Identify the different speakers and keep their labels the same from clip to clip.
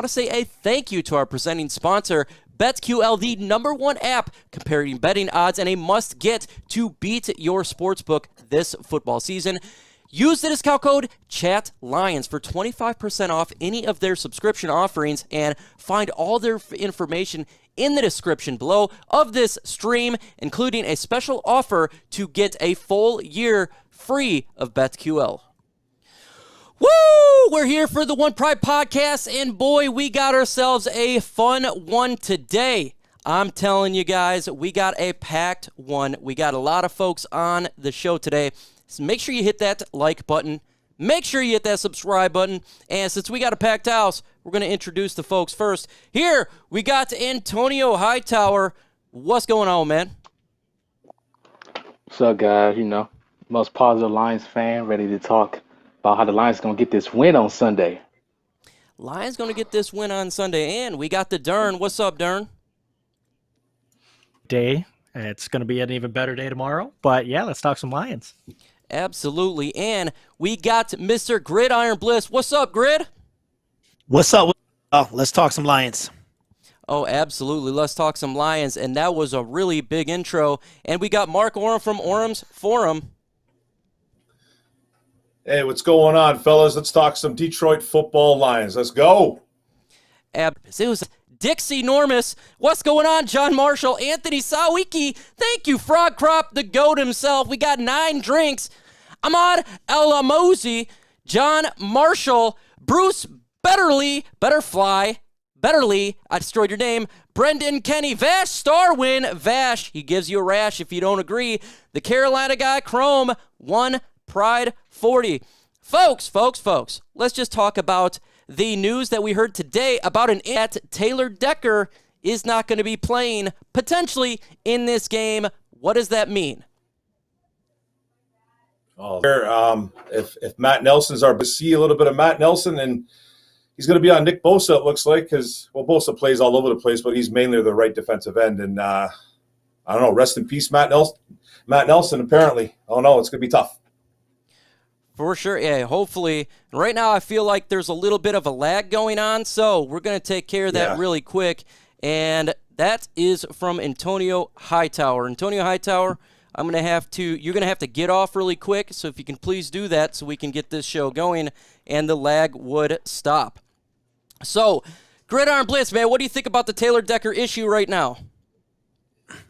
Speaker 1: to say a thank you to our presenting sponsor, BetQL, the #1 app comparing betting odds and a must-get to beat your sportsbook this football season. Use the discount code CHATLIONS for 25% off any of their subscription offerings, and find all their information in the description below of this stream, including a special offer to get a full year free of BetQL. Woo! We're here for the One Pride podcast, and boy, we got ourselves a fun one today. I'm telling you guys, we got a packed one. We got a lot of folks on the show today. So make sure you hit that like button. Make sure you hit that subscribe button. And since we got a packed house, we're going to introduce the folks first. Here, we got Antonio Hightower. What's going on, man?
Speaker 2: What's up, guys? Most positive Lions fan, ready to talk about how the Lions going to get this win on Sunday.
Speaker 1: Lions going to get this win on Sunday. And we got the Dern. What's up, Dern?
Speaker 3: Day. It's going to be an even better day tomorrow. But, yeah, let's talk some Lions.
Speaker 1: Absolutely. And we got Mr. Gridiron Bliss. What's up, Grid?
Speaker 4: What's up? Let's talk some Lions.
Speaker 1: Oh, absolutely. Let's talk some Lions. And that was a really big intro. And we got Mark Oram from Orum's Forum.
Speaker 5: Hey, what's going on, fellas? Let's talk some Detroit football Lions. Let's go.
Speaker 1: It was Dixie Normus. What's going on, John Marshall? Anthony Sawicki. Thank you, Frog Crop, the GOAT himself. We got 9 drinks. Ahmad El-Amozi, John Marshall, Bruce Betterly, I destroyed your name, Brendan Kenny, Vash Starwin, Vash, he gives you a rash if you don't agree, the Carolina guy, Chrome, 1 Pride 40. Folks, let's just talk about the news that we heard today about Taylor Decker is not going to be playing potentially in this game. What does that mean?
Speaker 5: Oh, if Matt Nelson's our see a little bit of Matt Nelson, and he's going to be on Nick Bosa, it looks like, because Bosa plays all over the place, but he's mainly the right defensive end. And I don't know. Rest in peace, Matt Nelson. Apparently, oh no, it's going to be tough.
Speaker 1: For sure, yeah, hopefully. Right now I feel like there's a little bit of a lag going on, so we're going to take care of that really quick. And that is from Antonio Hightower. Antonio Hightower, you're going to have to get off really quick, so if you can please do that so we can get this show going and the lag would stop. So, Gridiron Blitz, man, what do you think about the Taylor Decker issue right now?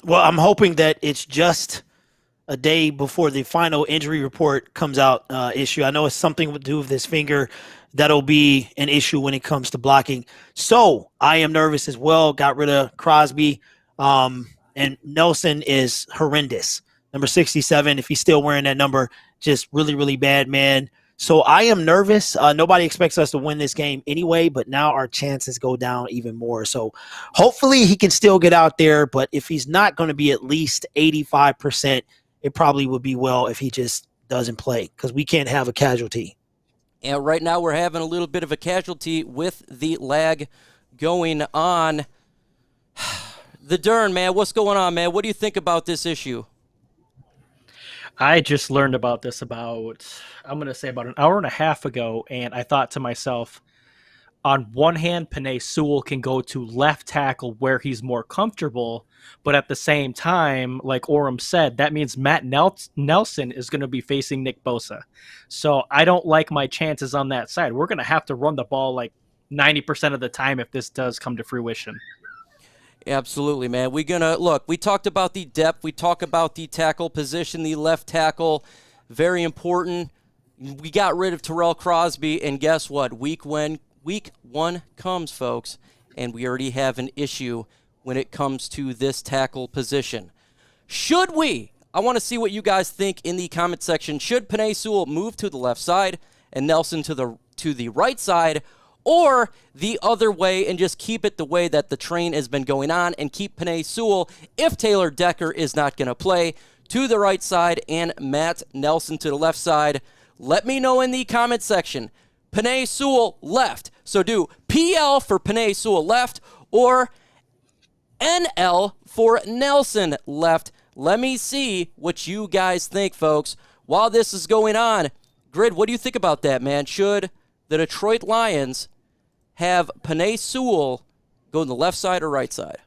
Speaker 4: Well, I'm hoping that it's just a day before the final injury report comes out issue. I know it's something to do with his finger. That'll be an issue when it comes to blocking. So I am nervous as well. Got rid of Crosby. And Nelson is horrendous. Number 67, if he's still wearing that number, just really, really bad, man. So I am nervous. Nobody expects us to win this game anyway, but now our chances go down even more. So hopefully he can still get out there, but if he's not going to be at least 85%, it probably would be well if he just doesn't play, because we can't have a casualty.
Speaker 1: And right now we're having a little bit of a casualty with the lag going on. The Dern, man, what's going on, man? What do you think about this issue?
Speaker 3: I just learned about this about an hour and a half ago, and I thought to myself, on one hand, Penei Sewell can go to left tackle where he's more comfortable, but at the same time, like Oram said, that means Matt Nelson is going to be facing Nick Bosa. So I don't like my chances on that side. We're going to have to run the ball like 90% of the time if this does come to fruition.
Speaker 1: Absolutely, man. We talked about the depth. We talked about the tackle position, the left tackle. Very important. We got rid of Terrell Crosby, and guess what? Week one comes, folks, and we already have an issue when it comes to this tackle position. I want to see what you guys think in the comment section. Should Penei Sewell move to the left side and Nelson to the right side, or the other way and just keep it the way that the train has been going on and keep Penei Sewell, if Taylor Decker is not going to play, to the right side and Matt Nelson to the left side? Let me know in the comment section. Penei Sewell left. So do PL for Penei Sewell left or NL for Nelson left. Let me see what you guys think, folks. While this is going on, Grid, what do you think about that, man? Should the Detroit Lions have Penei Sewell go to the left side or right side?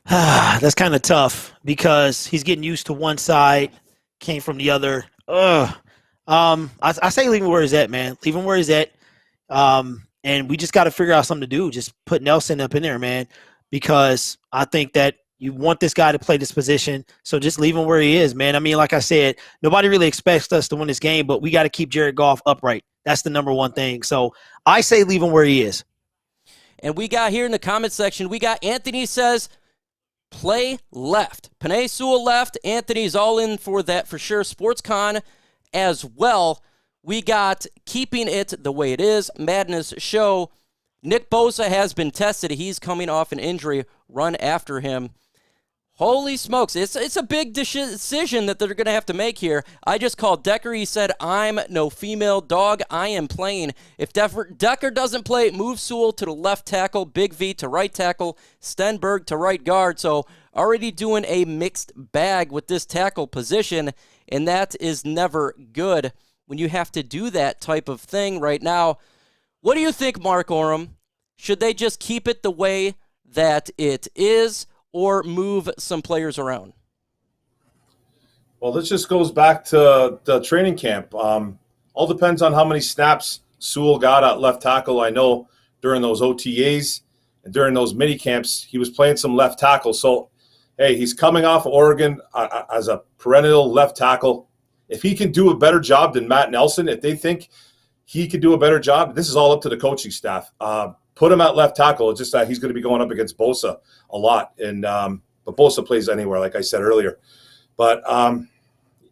Speaker 4: That's kind of tough because he's getting used to one side, came from the other. I say leave him where he's at, man. Leave him where he's at. And we just got to figure out something to do. Just put Nelson up in there, man, because I think that you want this guy to play this position. So just leave him where he is, man. I mean, like I said, nobody really expects us to win this game, but we got to keep Jared Goff upright. That's the number one thing. So I say leave him where he is.
Speaker 1: And we got here in the comment section, we got Anthony says, play left. Penei Sewell left. Anthony's all in for that for sure. SportsCon as well. We got keeping it the way it is. Madness Show. Nick Bosa has been tested. He's coming off an injury. Run after him. Holy smokes. It's a big decision that they're going to have to make here. I just called Decker. He said, I'm no female dog. I am playing. If Decker doesn't play, move Sewell to the left tackle, Big V to right tackle, Stenberg to right guard. So already doing a mixed bag with this tackle position, and that is never good when you have to do that type of thing right now. What do you think, Mark Orem? Should they just keep it the way that it is, or move some players around?
Speaker 5: Well, this just goes back to the training camp. All depends on how many snaps Sewell got at left tackle. I know during those OTAs and during those mini camps, he was playing some left tackle. So, hey, he's coming off Oregon as a perennial left tackle. If he can do a better job than Matt Nelson, if they think he could do a better job, this is all up to the coaching staff. Put him at left tackle. It's just that he's going to be going up against Bosa a lot. And but Bosa plays anywhere, like I said earlier. But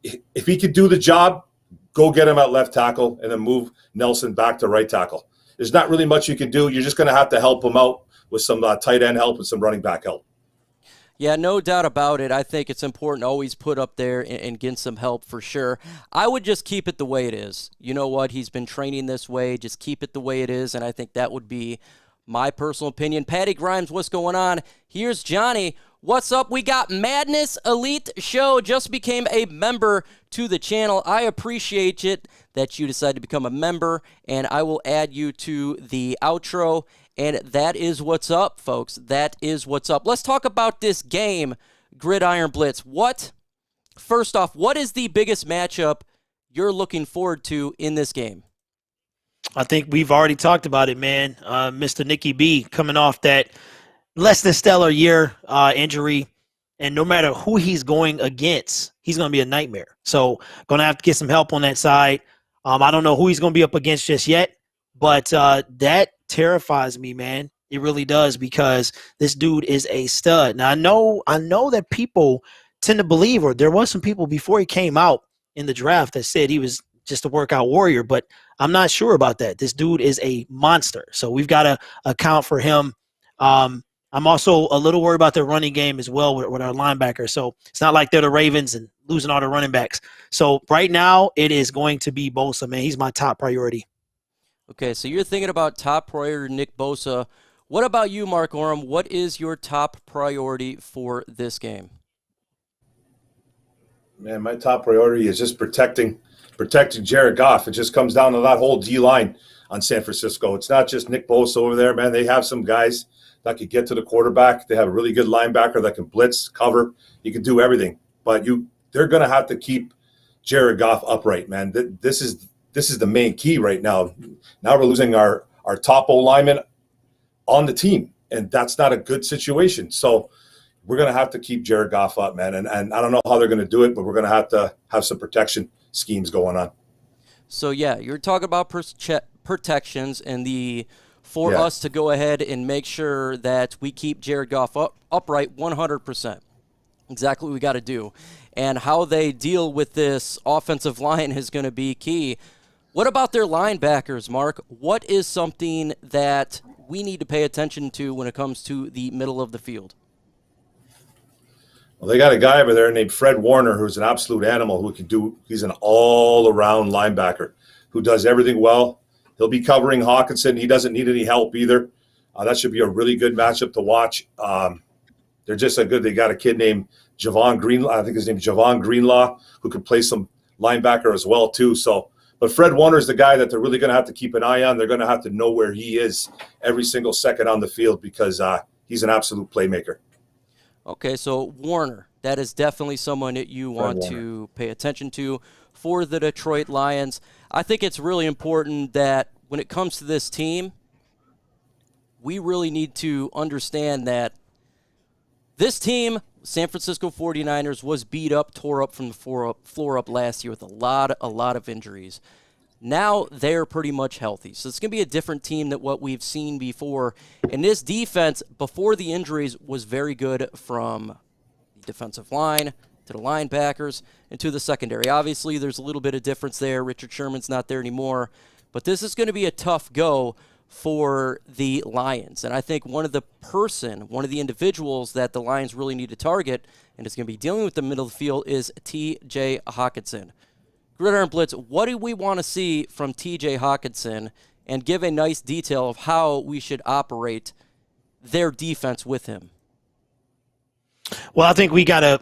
Speaker 5: if he could do the job, go get him at left tackle and then move Nelson back to right tackle. There's not really much you can do. You're just going to have to help him out with some tight end help and some running back help.
Speaker 1: Yeah, no doubt about it. I think it's important to always put up there and get some help for sure. I would just keep it the way it is. You know what? He's been training this way. Just keep it the way it is, and I think that would be my personal opinion. Patty Grimes, what's going on? Here's Johnny. What's up? We got Madness Elite Show. Just became a member to the channel. I appreciate it that you decided to become a member, and I will add you to the outro. And that is what's up, folks. That is what's up. Let's talk about this game, Gridiron Blitz. First off, what is the biggest matchup you're looking forward to in this game?
Speaker 4: I think we've already talked about it, man. Mr. Nicky B coming off that less than stellar year injury. And no matter who he's going against, he's going to be a nightmare. So going to have to get some help on that side. I don't know who he's going to be up against just yet, but that terrifies me, man. It really does, because this dude is a stud. Now, I know that people tend to believe, or there was some people before he came out in the draft that said he was just a workout warrior, but I'm not sure about that. This dude is a monster, so we've got to account for him. I'm also a little worried about their running game as well with our linebackers. So it's not like they're the Ravens and losing all the running backs. So right now it is going to be Bosa, man. He's my top priority.
Speaker 1: Okay, so you're thinking about top priority Nick Bosa. What about you, Mark Orem? What is your top priority for this game?
Speaker 5: Man, my top priority is just protecting Jared Goff. It just comes down to that whole D-line on San Francisco. It's not just Nick Bosa over there, man. They have some guys that could get to the quarterback. They have a really good linebacker that can blitz, cover. You can do everything. But they're going to have to keep Jared Goff upright, man. This is the main key right now. Now we're losing our top O-lineman on the team, and that's not a good situation. So we're going to have to keep Jared Goff up, man. And I don't know how they're going to do it, but we're going to have some protection schemes going on. So,
Speaker 1: yeah, you're talking about protections and for us to go ahead and make sure that we keep Jared Goff upright 100%. Exactly what we got to do. And how they deal with this offensive line is going to be key. What about their linebackers, Mark? What is something that we need to pay attention to when it comes to the middle of the field?
Speaker 5: Well, they got a guy over there named Fred Warner, who's an absolute animal, he's an all-around linebacker who does everything well. He'll be covering Hawkinson. He doesn't need any help either. That should be a really good matchup to watch. They're just so good. They got a kid named Javon Greenlaw. I think his name's Javon Greenlaw, who can play some linebacker as well, too. So But Fred Warner is the guy that they're really going to have to keep an eye on. They're going to have to know where he is every single second on the field because he's an absolute playmaker.
Speaker 1: Okay, so Warner, that is definitely someone that you want to pay attention to for the Detroit Lions. I think it's really important that when it comes to this team, we really need to understand that this team, San Francisco 49ers, was beat up, tore up from the floor up last year with a lot of injuries. Now they're pretty much healthy. So it's going to be a different team than what we've seen before. And this defense, before the injuries, was very good from the defensive line to the linebackers and to the secondary. Obviously, there's a little bit of difference there. Richard Sherman's not there anymore. But this is going to be a tough go for the Lions. And I think one of the individuals that the Lions really need to target and is going to be dealing with the middle of the field is T.J. Hockenson. Gridiron Blitz, what do we want to see from T.J. Hockenson, and give a nice detail of how we should operate their defense with him?
Speaker 4: Well, I think we gotta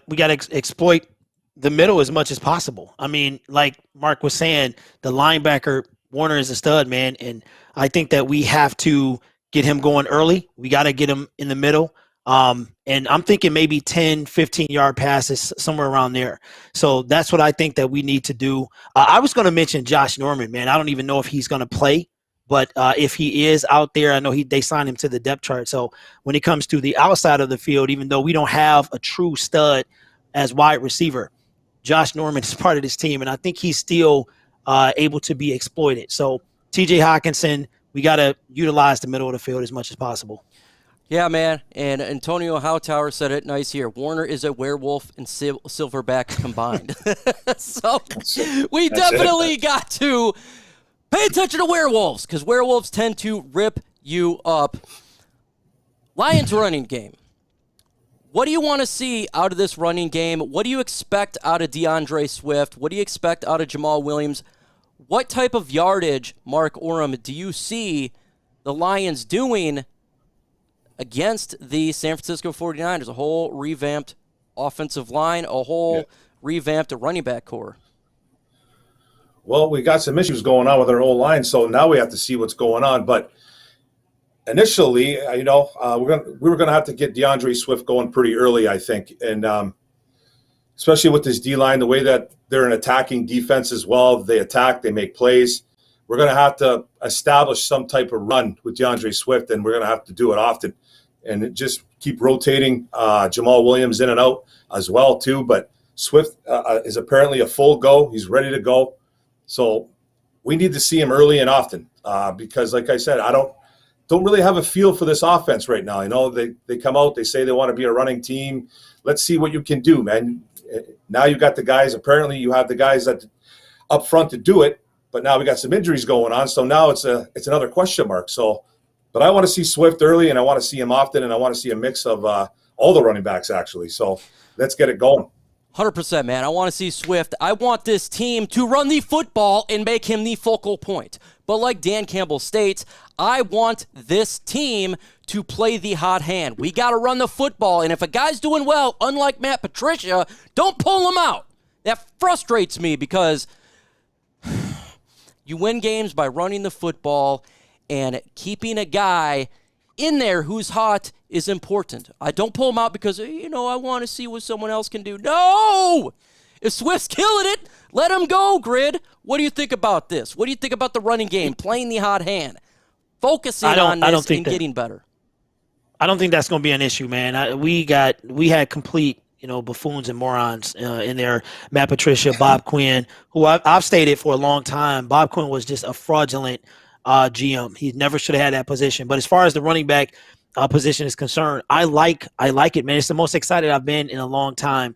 Speaker 4: exploit the middle as much as possible. I mean, like Mark was saying, the linebacker Warner is a stud, man, and I think that we have to get him going early. We got to get him in the middle. And I'm thinking maybe 10, 15-yard passes, somewhere around there. So that's what I think that we need to do. I was going to mention Josh Norman, man. I don't even know if he's going to play, but if he is out there, I know they signed him to the depth chart. So when it comes to the outside of the field, even though we don't have a true stud as wide receiver, Josh Norman is part of this team, and I think he's still able to be exploited. So T.J. Hockenson, we got to utilize the middle of the field as much as possible.
Speaker 1: Yeah, man, and Antonio Hightower said it nice here. Warner is a werewolf and silverback combined. So we definitely got to pay attention to werewolves because werewolves tend to rip you up. Lions running game. What do you want to see out of this running game? What do you expect out of DeAndre Swift? What do you expect out of Jamal Williams? What type of yardage, Mark Orem, do you see the Lions doing against the San Francisco 49ers? A whole revamped offensive line, a whole revamped running back core.
Speaker 5: Well, we got some issues going on with our old line, so now we have to see what's going on. But initially, we were going to have to get DeAndre Swift going pretty early, I think, and especially with this D-line, the way that they're an attacking defense as well. They attack, they make plays. We're going to have to establish some type of run with DeAndre Swift, and we're going to have to do it often. And just keep rotating Jamal Williams in and out as well, too. But Swift is apparently a full go. He's ready to go. So we need to see him early and often because, like I said, I don't really have a feel for this offense right now. They come out, they say they want to be a running team. Let's see what you can do, man. Now you got the guys. Apparently you have the guys that up front to do it. But now we got some injuries going on, so now it's another question mark. So, but I want to see Swift early, and I want to see him often, and I want to see a mix of all the running backs actually. So let's get it going.
Speaker 1: 100%, man. I want to see Swift. I want this team to run the football and make him the focal point. But like Dan Campbell states, I want this team to play the hot hand. We got to run the football, and if a guy's doing well, unlike Matt Patricia, don't pull him out. That frustrates me because you win games by running the football, and keeping a guy in there who's hot is important. I don't pull him out because, I want to see what someone else can do. No! If Swift's killing it, let him go, Grid. What do you think about this? What do you think about the running game, playing the hot hand, focusing on this and getting better?
Speaker 4: I don't think that's going to be an issue, man. We had complete buffoons and morons in there. Matt Patricia, Bob Quinn, who I've stated for a long time, Bob Quinn was just a fraudulent GM. He never should have had that position. But as far as the running back position is concerned, I like it, man. It's the most excited I've been in a long time.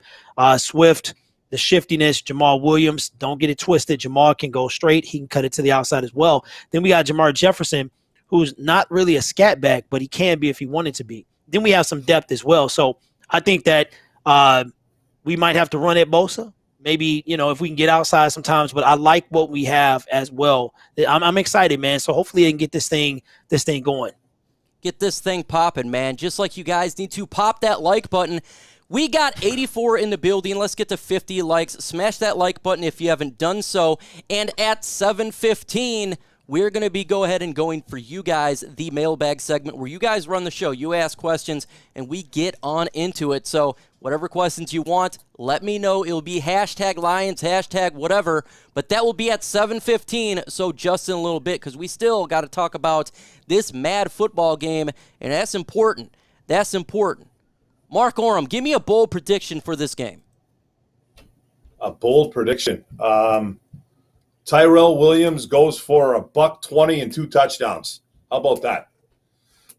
Speaker 4: Swift, the shiftiness, Jamal Williams, don't get it twisted. Jamal can go straight. He can cut it to the outside as well. Then we got Jamar Jefferson, who's not really a scat back, but he can be if he wanted to be. Then we have some depth as well. So I think that we might have to run at Bosa. Maybe, if we can get outside sometimes, but I like what we have as well. I'm excited, man. So hopefully they can get this thing going.
Speaker 1: Get this thing popping, man. Just like you guys need to pop that like button. We got 84 in the building. Let's get to 50 likes. Smash that like button if you haven't done so. And at 7:15, we're going to be go ahead and going for you guys the mailbag segment where you guys run the show. You ask questions, and we get on into it. So whatever questions you want, let me know. It'll be hashtag Lions, hashtag whatever. But that will be at 7:15, so just in a little bit, because we still got to talk about this mad football game, and that's important. That's important. Mark Orem, give me a bold prediction for this game.
Speaker 5: A bold prediction. Tyrell Williams goes for $120 and 2 touchdowns. How about that?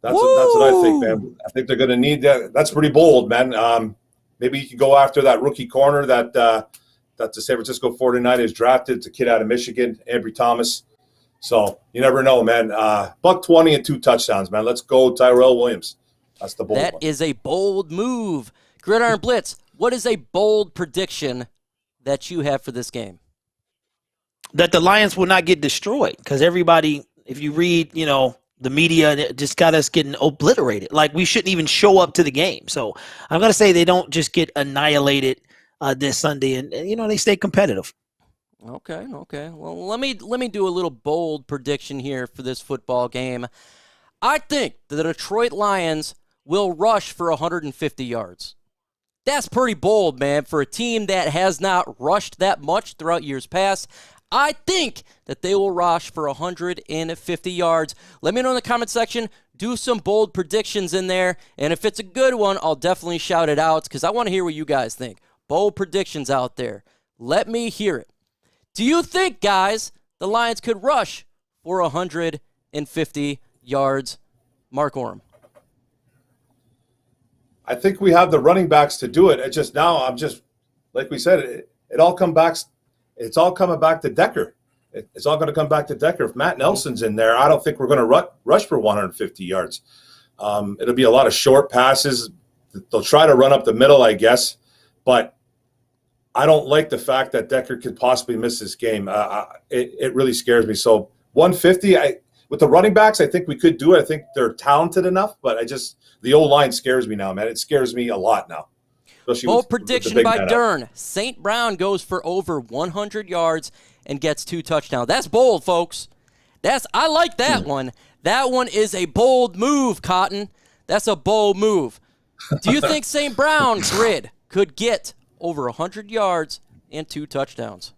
Speaker 5: That's what I think, man. I think they're going to need that. That's pretty bold, man. Maybe you can go after that rookie corner that the San Francisco 49ers drafted. It's a kid out of Michigan, Ambry Thomas. So you never know, man. $120 and 2 touchdowns, man. Let's go Tyrell Williams. That's the bold one.
Speaker 1: That is a bold move. Gridiron Blitz, what is a bold prediction that you have for this game?
Speaker 4: That the Lions will not get destroyed, because everybody, if you read, the media, it just got us getting obliterated. Like, we shouldn't even show up to the game. So I'm going to say they don't just get annihilated this Sunday, and they stay competitive.
Speaker 1: Okay. Well, let me do a little bold prediction here for this football game. I think the Detroit Lions will rush for 150 yards. That's pretty bold, man, for a team that has not rushed that much throughout years past. I think that they will rush for 150 yards. Let me know in the comment section. Do some bold predictions in there. And if it's a good one, I'll definitely shout it out because I want to hear what you guys think. Bold predictions out there. Let me hear it. Do you think, guys, the Lions could rush for 150 yards? Mark Orem.
Speaker 5: I think we have the running backs to do it. It's just now, like we said, it's all coming back to Decker. It's all going to come back to Decker. If Matt Nelson's in there, I don't think we're going to rush for 150 yards. It'll be a lot of short passes. They'll try to run up the middle, I guess. But I don't like the fact that Decker could possibly miss this game. It really scares me. So 150, with the running backs, I think we could do it. I think they're talented enough. But the O-line scares me now, man. It scares me a lot now.
Speaker 1: Bold prediction by Dern. St. Brown goes for over 100 yards and gets 2 touchdowns. That's bold, folks. I like that one. That one is a bold move, Cotton. That's a bold move. Do you think St. Brown Grid could get over 100 yards and 2 touchdowns?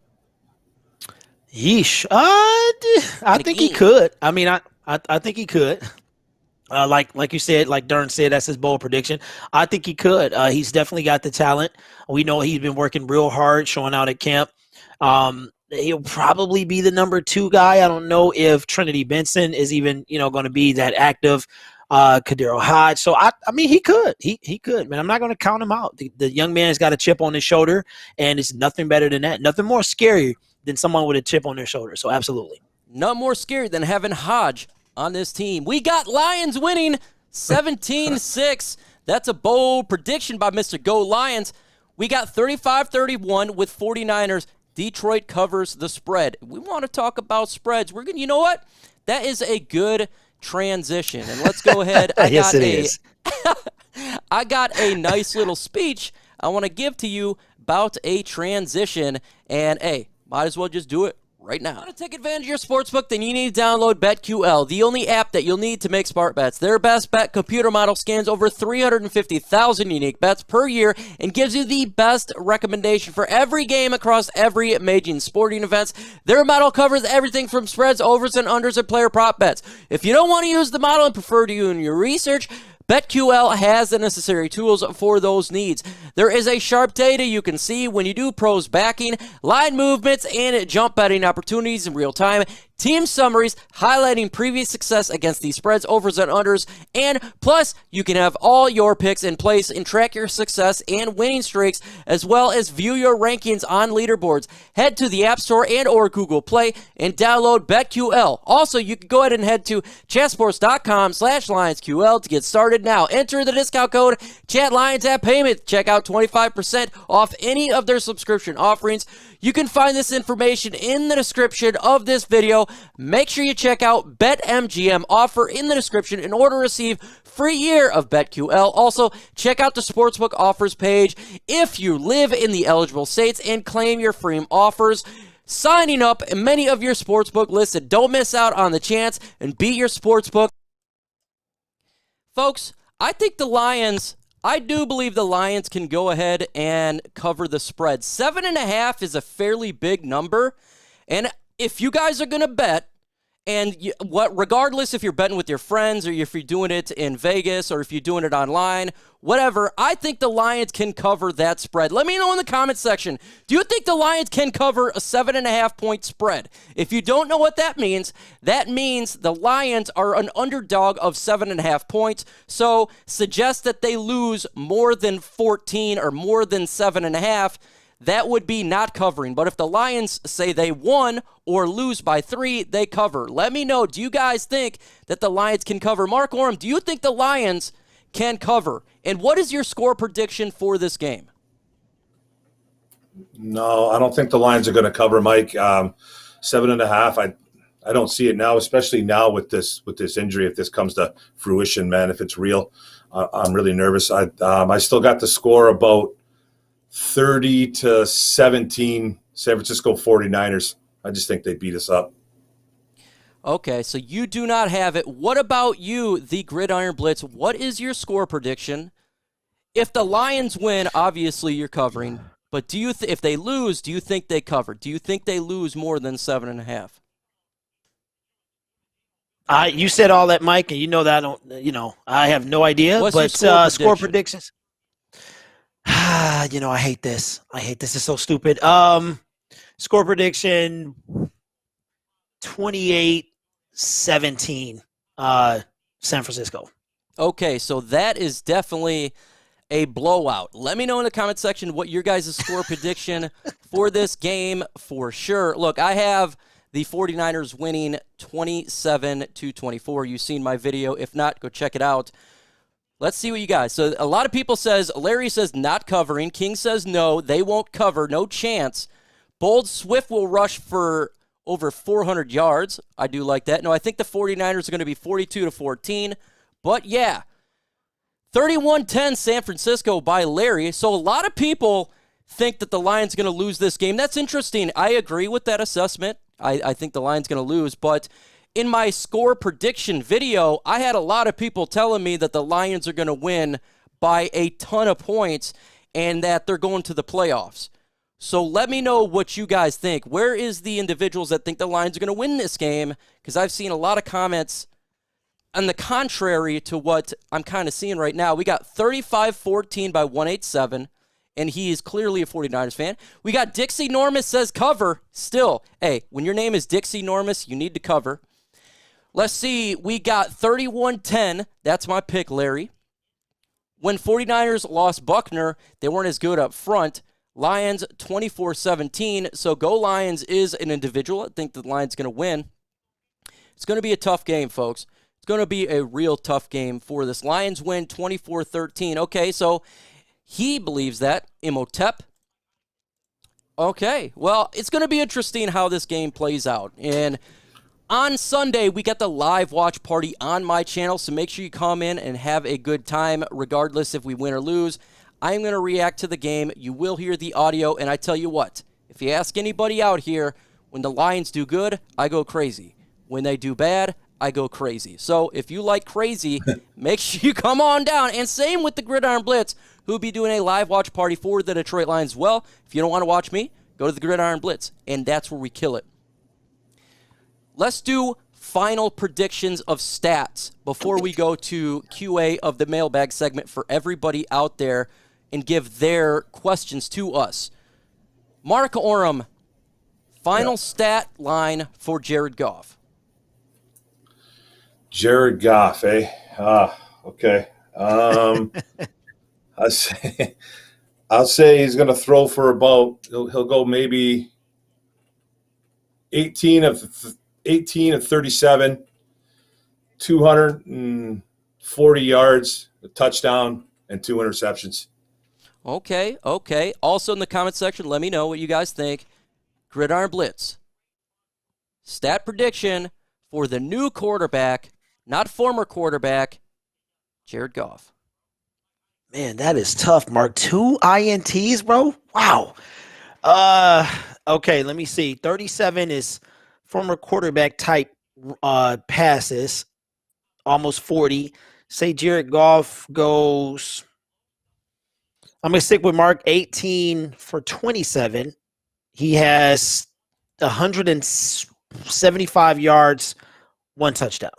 Speaker 4: Yeesh. I think he could. I mean, I think he could. Like you said, like Dern said, that's his bold prediction. I think he could. He's definitely got the talent. We know he's been working real hard, showing out at camp. He'll probably be the number 2 guy. I don't know if Trinity Benson is even, going to be that active. Kadero Hodge. So I mean, he could. He could, man. I'm not going to count him out. The young man's got a chip on his shoulder, and it's nothing better than that. Nothing more scary than someone with a chip on their shoulder. So absolutely.
Speaker 1: Not more scary than having Hodge on this team. We got Lions winning 17-6. That's a bold prediction by Mr. Go Lions. We got 35-31 with 49ers. Detroit covers the spread. We want to talk about spreads. You know what? That is a good transition. And let's go ahead.
Speaker 4: Yes, it is.
Speaker 1: I got a nice little speech I want to give to you about a transition. And, hey, might as well just do it right now. Want to take advantage of your sportsbook? Then you need to download BetQL, the only app that you'll need to make smart bets. Their best bet computer model scans over 350,000 unique bets per year and gives you the best recommendation for every game across every major sporting events. Their model covers everything from spreads, overs, and unders, and player prop bets. If you don't want to use the model and prefer to do your research, BetQL has the necessary tools for those needs. There is a sharp data you can see when you do pros backing, line movements, and jump betting opportunities in real time. Team summaries highlighting previous success against these spreads, overs, and unders. And plus, you can have all your picks in place and track your success and winning streaks, as well as view your rankings on leaderboards. Head to the App Store and or Google Play and download BetQL. Also, you can go ahead and head to chatsports.com/LionsQL to get started now. Enter the discount code ChatLions at payment. Check out 25% off any of their subscription offerings. You can find this information in the description of this video. Make sure you check out BetMGM offer in the description in order to receive free year of BetQL. Also, check out the Sportsbook offers page if you live in the eligible states and claim your free offers. Signing up in many of your sportsbook lists, and don't miss out on the chance and beat your sportsbook. Folks, I do believe the Lions can go ahead and cover the spread. 7.5 is a fairly big number, and if you guys are going to bet, and regardless if you're betting with your friends or if you're doing it in Vegas or if you're doing it online, whatever, I think the Lions can cover that spread. Let me know in the comment section. Do you think the Lions can cover a 7.5 point spread? If you don't know what that means the Lions are an underdog of 7.5 points. So suggest that they lose more than 14 or more than 7.5. That would be not covering. But if the Lions say they won or lose by 3, they cover. Let me know. Do you guys think that the Lions can cover? Mark Orem, do you think the Lions can cover? And what is your score prediction for this game?
Speaker 5: No, I don't think the Lions are going to cover, Mike. 7.5. I don't see it now, especially now with this injury. If this comes to fruition, man, if it's real, I'm really nervous. I still got the score about 30-17, San Francisco 49ers. I just think they beat us up.
Speaker 1: Okay, so you do not have it. What about you, the Gridiron Blitz? What is your score prediction? If the Lions win, obviously you're covering. But do you if they lose, do you think they cover? Do you think they lose more than 7.5?
Speaker 4: You said all that, Mike, and you know that I have no idea.
Speaker 1: What's
Speaker 4: but
Speaker 1: your
Speaker 4: score predictions. I hate this. It's so stupid. Score prediction 28-17 San Francisco.
Speaker 1: Okay, so that is definitely a blowout. Let me know in the comment section what your guys' score prediction for this game for sure. Look, I have the 49ers winning 27-24. You've seen my video. If not, go check it out. Let's see what you guys. So a lot of people Larry says not covering. King says no, they won't cover, no chance. Bold Swift will rush for over 400 yards. I do like that. No, I think the 49ers are going to be 42-14. But yeah, 31-10 San Francisco by Larry. So a lot of people think that the Lions are going to lose this game. That's interesting. I agree with that assessment. I think the Lions are going to lose, but in my score prediction video, I had a lot of people telling me that the Lions are going to win by a ton of points and that they're going to the playoffs. So let me know what you guys think. Where is the individuals that think the Lions are going to win this game? Because I've seen a lot of comments on the contrary to what I'm kind of seeing right now. We got 35-14 by 187, and he is clearly a 49ers fan. We got Dixie Normus says cover. Still, hey, when your name is Dixie Normus, you need to cover. Let's see, we got 31-10. That's my pick, Larry. When 49ers lost Buckner, they weren't as good up front. Lions 24-17. So go Lions is an individual. I think the Lions going to win. It's going to be a tough game, folks. It's going to be a real tough game for this. Lions win 24-13. Okay, so he believes that. Imhotep. Okay, well, it's going to be interesting how this game plays out. And on Sunday, we got the live watch party on my channel, so make sure you come in and have a good time, regardless if we win or lose. I'm going to react to the game. You will hear the audio, and I tell you what, if you ask anybody out here, when the Lions do good, I go crazy. When they do bad, I go crazy. So if you like crazy, make sure you come on down. And same with the Gridiron Blitz, who'll be doing a live watch party for the Detroit Lions as well. If you don't want to watch me, go to the Gridiron Blitz, and that's where we kill it. Let's do final predictions of stats before we go to QA of the mailbag segment for everybody out there and give their questions to us. Mark Orem, final stat line for Jared Goff.
Speaker 5: Jared Goff, eh? Okay. I'll say he's going to throw for about, he'll go maybe 18 of 37, 240 yards, a touchdown, and 2 interceptions.
Speaker 1: Okay. Also in the comment section, let me know what you guys think. Gridiron Blitz. Stat prediction for the new quarterback, not former quarterback, Jared Goff.
Speaker 4: Man, that is tough, Mark. 2 INTs, bro? Wow. Okay, let me see. 37 is former quarterback type passes. Almost 40. Say Jared Goff goes, I'm going to stick with Mark, 18 for 27. He has 175 yards, 1 touchdown.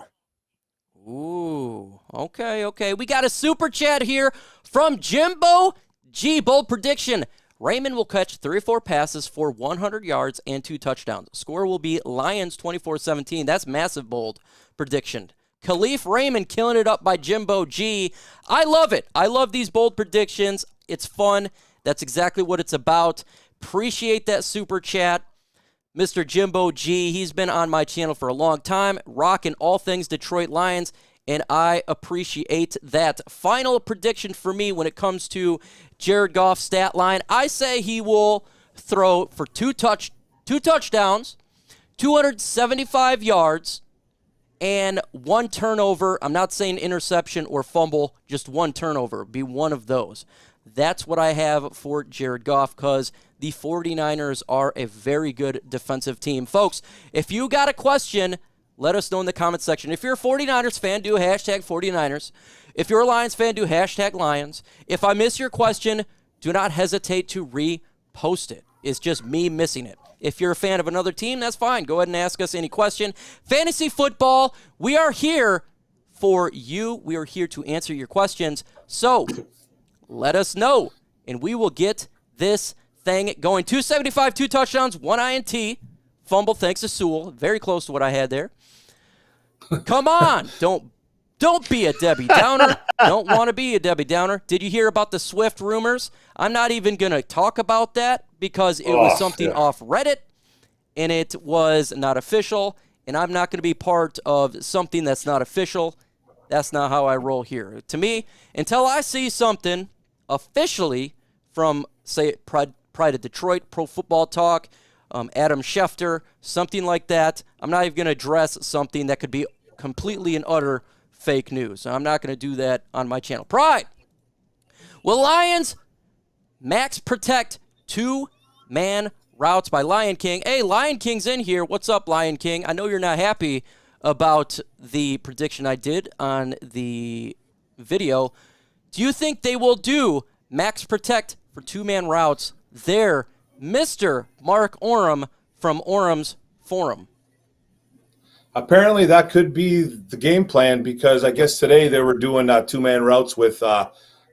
Speaker 1: Ooh, okay. We got a super chat here from Jimbo G. Bold prediction. Raymond will catch 3 or 4 passes for 100 yards and 2 touchdowns. Score will be Lions 24-17. That's massive bold prediction. Khalif Raymond killing it up by Jimbo G. I love it. I love these bold predictions. It's fun. That's exactly what it's about. Appreciate that super chat. Mr. Jimbo G, he's been on my channel for a long time, rocking all things Detroit Lions, and I appreciate that. Final prediction for me when it comes to Jared Goff's stat line, I say he will throw for 2 touchdowns, 275 yards, and 1 turnover. I'm not saying interception or fumble, just 1 turnover. Be one of those. That's what I have for Jared Goff because the 49ers are a very good defensive team. Folks, if you got a question, let us know in the comment section. If you're a 49ers fan, do hashtag 49ers. If you're a Lions fan, do hashtag Lions. If I miss your question, do not hesitate to repost it. It's just me missing it. If you're a fan of another team, that's fine. Go ahead and ask us any question. Fantasy football, we are here for you. We are here to answer your questions. So let us know, and we will get this thing going. 275, 2 touchdowns, 1 INT. Fumble thanks to Sewell. Very close to what I had there. Come on. Don't be a Debbie Downer. Don't want to be a Debbie Downer. Did you hear about the Swift rumors? I'm not even going to talk about that because it was something off Reddit, and it was not official, and I'm not going to be part of something that's not official. That's not how I roll here. To me, until I see something officially from, say, Pride of Detroit, Pro Football Talk, Adam Schefter, something like that, I'm not even going to address something that could be completely and utter fake news. I'm not going to do that on my channel. Pride. Will Lions max protect 2-man routes by Lion King? Hey, Lion King's in here. What's up, Lion King? I know you're not happy about the prediction I did on the video. Do you think they will do max protect for 2-man routes there, Mr. Mark Oram from Oram's Forum?
Speaker 5: Apparently, that could be the game plan because I guess today they were doing 2-man routes with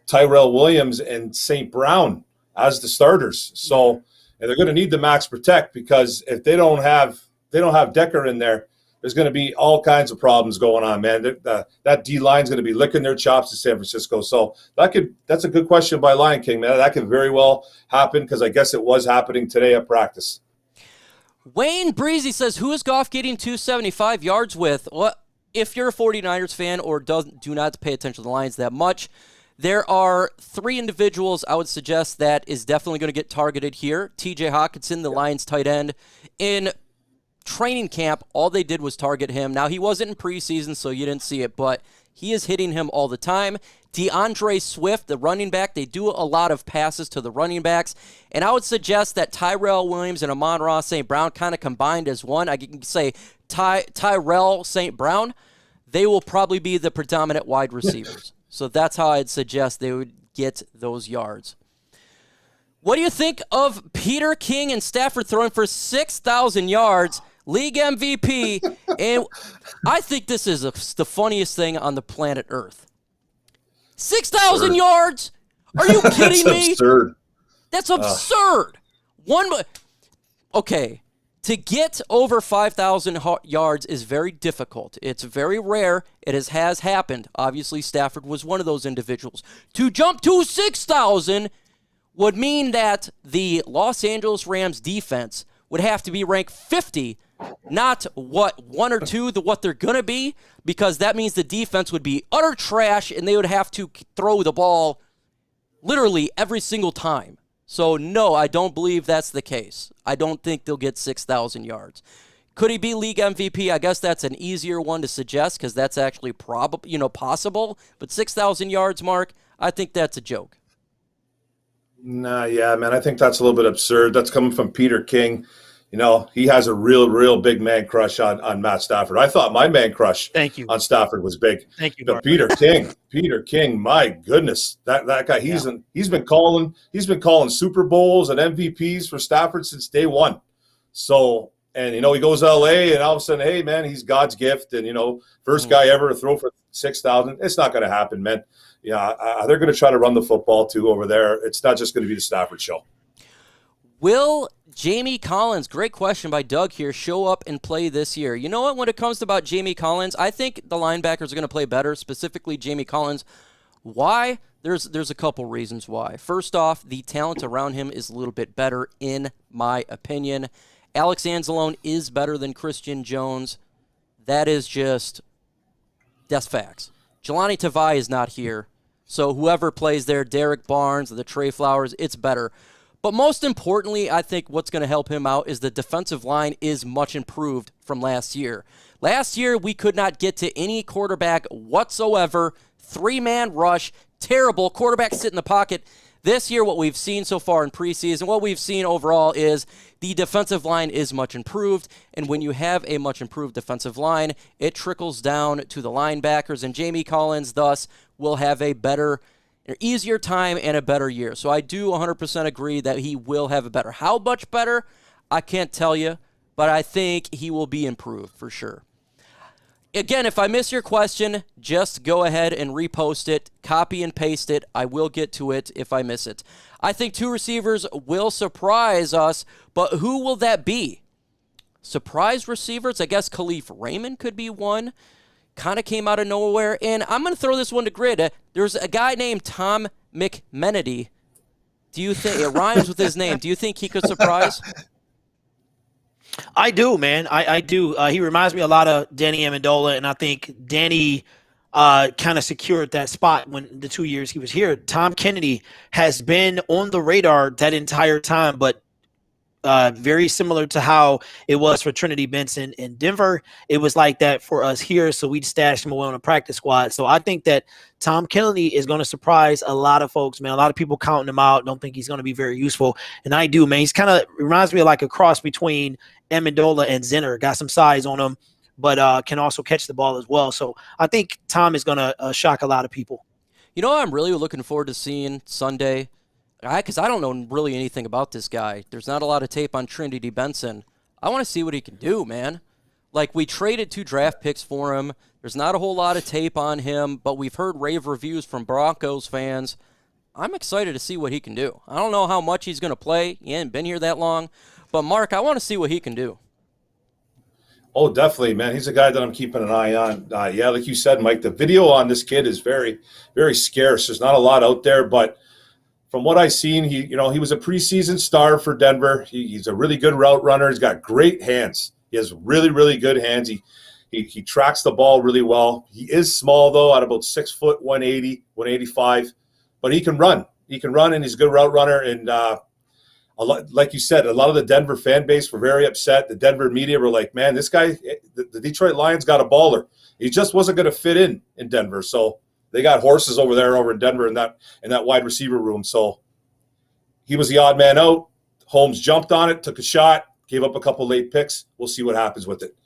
Speaker 5: Tyrell Williams and St. Brown as the starters. So, and they're going to need the max protect because if they don't have Decker in there, there's going to be all kinds of problems going on, man. That D line is going to be licking their chops in San Francisco. So that's a good question by Lion King, man. That could very well happen because I guess it was happening today at practice.
Speaker 1: Wayne Breezy says, who is Goff getting 275 yards with? Well, if you're a 49ers fan or do not pay attention to the Lions that much, there are 3 individuals I would suggest that is definitely going to get targeted here. TJ Hawkinson, the Lions tight end. In training camp, all they did was target him. Now, he wasn't in preseason, so you didn't see it, but he is hitting him all the time. DeAndre Swift, the running back, they do a lot of passes to the running backs, and I would suggest that Tyrell Williams and Amon-Ra St. Brown kind of combined as one. I can say Tyrell St. Brown, they will probably be the predominant wide receivers. So that's how I'd suggest they would get those yards. What do you think of Peter King and Stafford throwing for 6,000 yards, league MVP, and I think this is the funniest thing on the planet Earth. 6,000 yards? Are you kidding me?
Speaker 5: Absurd.
Speaker 1: That's absurd. Okay, to get over 5,000 yards is very difficult. It's very rare. It has happened. Obviously, Stafford was one of those individuals. To jump to 6,000 would mean that the Los Angeles Rams defense would have to be ranked 50, not 1 or 2, what they're going to be, because that means the defense would be utter trash and they would have to throw the ball literally every single time. So, no, I don't believe that's the case. I don't think they'll get 6,000 yards. Could he be league MVP? I guess that's an easier one to suggest because that's actually possible. But 6,000 yards, Mark, I think that's a joke.
Speaker 5: Nah, yeah, man, I think that's a little bit absurd. That's coming from Peter King. He has a real big man crush on Matt Stafford. I thought my man crush on Stafford was big.
Speaker 4: Thank you,
Speaker 5: but
Speaker 4: Mark.
Speaker 5: Peter King, my goodness, that guy, he's been calling Super Bowls and MVPs for Stafford since day one. So, and he goes to LA and all of a sudden, hey man, he's God's gift and first guy ever to throw for 6,000. It's not going to happen, man. Yeah, they're going to try to run the football too over there. It's not just going to be the Stafford show.
Speaker 1: Will Jamie Collins, great question by Doug here, show up and play this year? You know what? When it comes to about Jamie Collins, I think the linebackers are going to play better, specifically Jamie Collins. Why? There's a couple reasons why. First off, the talent around him is a little bit better, in my opinion. Alex Anzalone is better than Christian Jones. That's facts. Jelani Tavai is not here, so whoever plays there, Derek Barnes, the Trey Flowers, it's better. But most importantly, I think what's going to help him out is the defensive line is much improved from last year. Last year, we could not get to any quarterback whatsoever. 3-man rush, terrible. Quarterback sit in the pocket. This year, what we've seen so far in preseason, what we've seen overall is the defensive line is much improved. And when you have a much improved defensive line, it trickles down to the linebackers. And Jamie Collins, thus, will have an easier time and a better year. So I do 100% agree that he will have a better. How much better? I can't tell you, but I think he will be improved for sure. Again, if I miss your question, just go ahead and repost it, copy and paste it. I will get to it if I miss it. I think 2 receivers will surprise us, but who will that be? Surprise receivers? I guess Khalif Raymond could be one. Kind of came out of nowhere. And I'm going to throw this one to Grid. There's a guy named Tom McMenedy. Do you think it rhymes with his name? Do you think he could surprise?
Speaker 4: I do, man. I do. He reminds me a lot of Danny Amendola, and I think Danny kind of secured that spot when the 2 years he was here. Tom Kennedy has been on the radar that entire time, but very similar to how it was for Trinity Benson in Denver. It was like that for us here, so we'd stash him away on a practice squad. So I think that Tom Kennedy is going to surprise a lot of folks, man. A lot of people counting him out, don't think he's going to be very useful. And I do, man. He's kind of reminds me of like a cross between Amendola and Zenner. Got some size on him, but can also catch the ball as well. So I think Tom is going to shock a lot of people.
Speaker 1: You know what I'm really looking forward to seeing Sunday? Because I don't know really anything about this guy. There's not a lot of tape on Trinity Benson. I want to see what he can do, man. Like, we traded 2 draft picks for him. There's not a whole lot of tape on him, but we've heard rave reviews from Broncos fans. I'm excited to see what he can do. I don't know how much he's going to play. He hasn't been here that long. But, Mark, I want to see what he can do.
Speaker 5: Oh, definitely, man. He's a guy that I'm keeping an eye on. Yeah, like you said, Mike, the video on this kid is very, very scarce. There's not a lot out there, but from what I've seen, he was a preseason star for Denver. He's a really good route runner. He's got great hands. He has really, really good hands. He tracks the ball really well. He is small, though, at about 6 foot, 180, 185. But he can run. He can run, and he's a good route runner. And like you said, a lot of the Denver fan base were very upset. The Denver media were like, man, this guy, the Detroit Lions got a baller. He just wasn't going to fit in Denver. So they got horses over in Denver in that wide receiver room. So he was the odd man out. Holmes jumped on it, took a shot, gave up a couple late picks. We'll see what happens with it.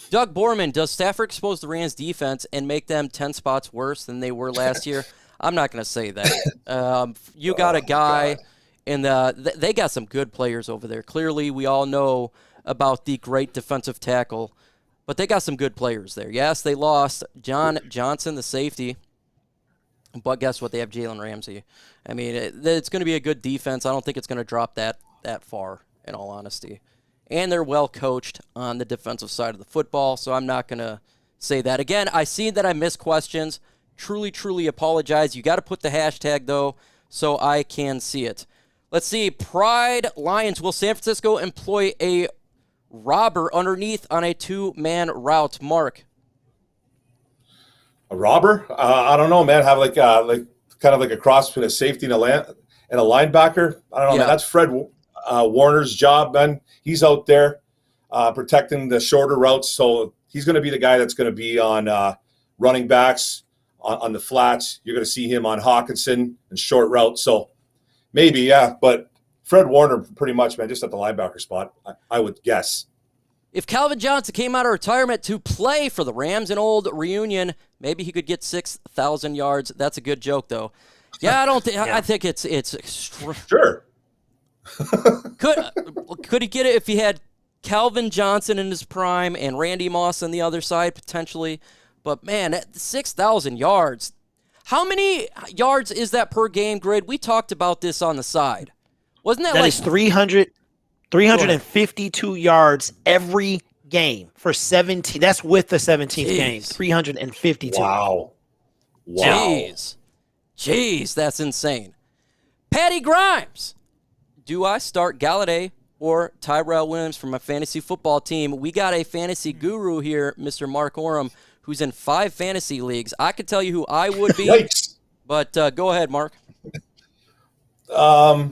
Speaker 1: Doug Borman, does Stafford expose the Rams defense and make them 10 spots worse than they were last year? I'm not going to say that. You got a guy, and they got some good players over there. Clearly, we all know about the great defensive tackle, but they got some good players there. Yes, they lost John Johnson, the safety, but guess what? They have Jalen Ramsey. I mean, it's going to be a good defense. I don't think it's going to drop that far, in all honesty. And they're well coached on the defensive side of the football, so I'm not going to say that. Again, I see that I missed questions. Truly, truly apologize. You got to put the hashtag, though, so I can see it. Let's see. Pride Lions. Will San Francisco employ a robber underneath on a 2-man route? Mark.
Speaker 5: A robber? I don't know, man. Have like kind of like a cross between a safety and a and a linebacker. I don't know, man. That's Fred Warner's job, man. He's out there protecting the shorter routes, so he's going to be the guy that's going to be on running backs, on the flats. You're going to see him on Hawkinson and short routes. So maybe, yeah, but Fred Warner pretty much, man, just at the linebacker spot, I would guess.
Speaker 1: If Calvin Johnson came out of retirement to play for the Rams, an old reunion, maybe he could get 6,000 yards. That's a good joke, though. Yeah, I don't think. I think it's
Speaker 5: sure.
Speaker 1: Could he get it if he had Calvin Johnson in his prime and Randy Moss on the other side potentially? But man, 6,000 yards. How many yards is that per game, Grid? We talked about this on the side. Wasn't that
Speaker 4: like
Speaker 1: is
Speaker 4: 352 yards every game for 17? That's with the 17th game. 352.
Speaker 5: Wow.
Speaker 1: Jeez, that's insane. Patty Grimes. Do I start Galladay or Tyrell Williams for my fantasy football team? We got a fantasy guru here, Mr. Mark Oram, who's in 5 fantasy leagues. I could tell you who I would be,
Speaker 5: Yikes.
Speaker 1: But go ahead, Mark.
Speaker 5: I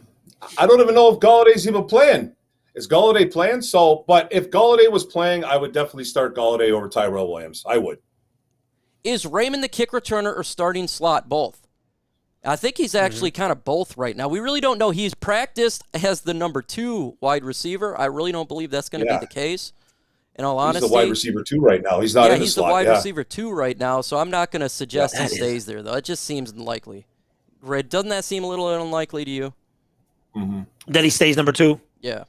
Speaker 5: don't even know if Galladay's even playing. Is Galladay playing? But if Galladay was playing, I would definitely start Galladay over Tyrell Williams. I would.
Speaker 1: Is Raymond the kick returner or starting slot? Both. I think he's actually kind of both right now. We really don't know. He's practiced as the number 2 wide receiver. I really don't believe that's going to be the case, in all honesty.
Speaker 5: He's the wide receiver 2 right now. He's not in the slot.
Speaker 1: He's the wide receiver 2 right now, so I'm not going to suggest he stays there, though. It just seems unlikely. Red, doesn't that seem a little unlikely to you?
Speaker 4: Mm-hmm. That he stays number 2?
Speaker 1: Yeah.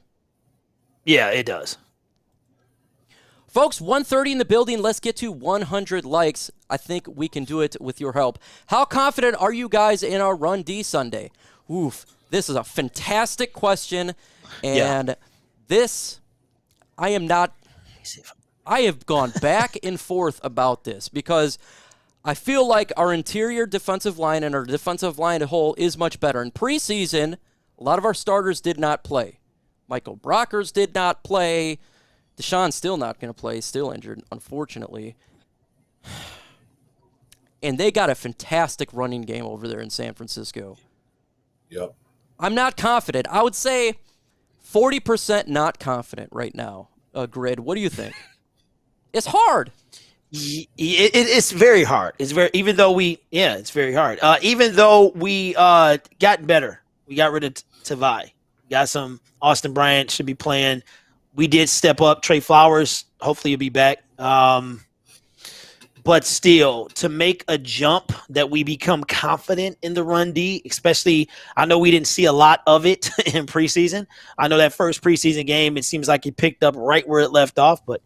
Speaker 4: Yeah, it does.
Speaker 1: Folks, 130 in the building. Let's get to 100 likes. I think we can do it with your help. How confident are you guys in our Run D Sunday? Oof, this is a fantastic question. And this, I have gone back and forth about this because I feel like our interior defensive line and our defensive line as a whole is much better. In preseason, a lot of our starters did not play. Michael Brockers did not play. Deshaun's still not going to play, still injured, unfortunately. And they got a fantastic running game over there in San Francisco.
Speaker 5: Yep.
Speaker 1: I'm not confident. I would say 40% not confident right now. Grid, what do you think? It's hard.
Speaker 4: It's very hard. It's very it's very hard. Even though we got better, we got rid of Tavai. Got some Austin Bryant should be playing. We did step up. Trey Flowers, hopefully he'll be back. But still, to make a jump that we become confident in the Run D, especially, I know we didn't see a lot of it in preseason. I know that first preseason game, it seems like he picked up right where it left off. But,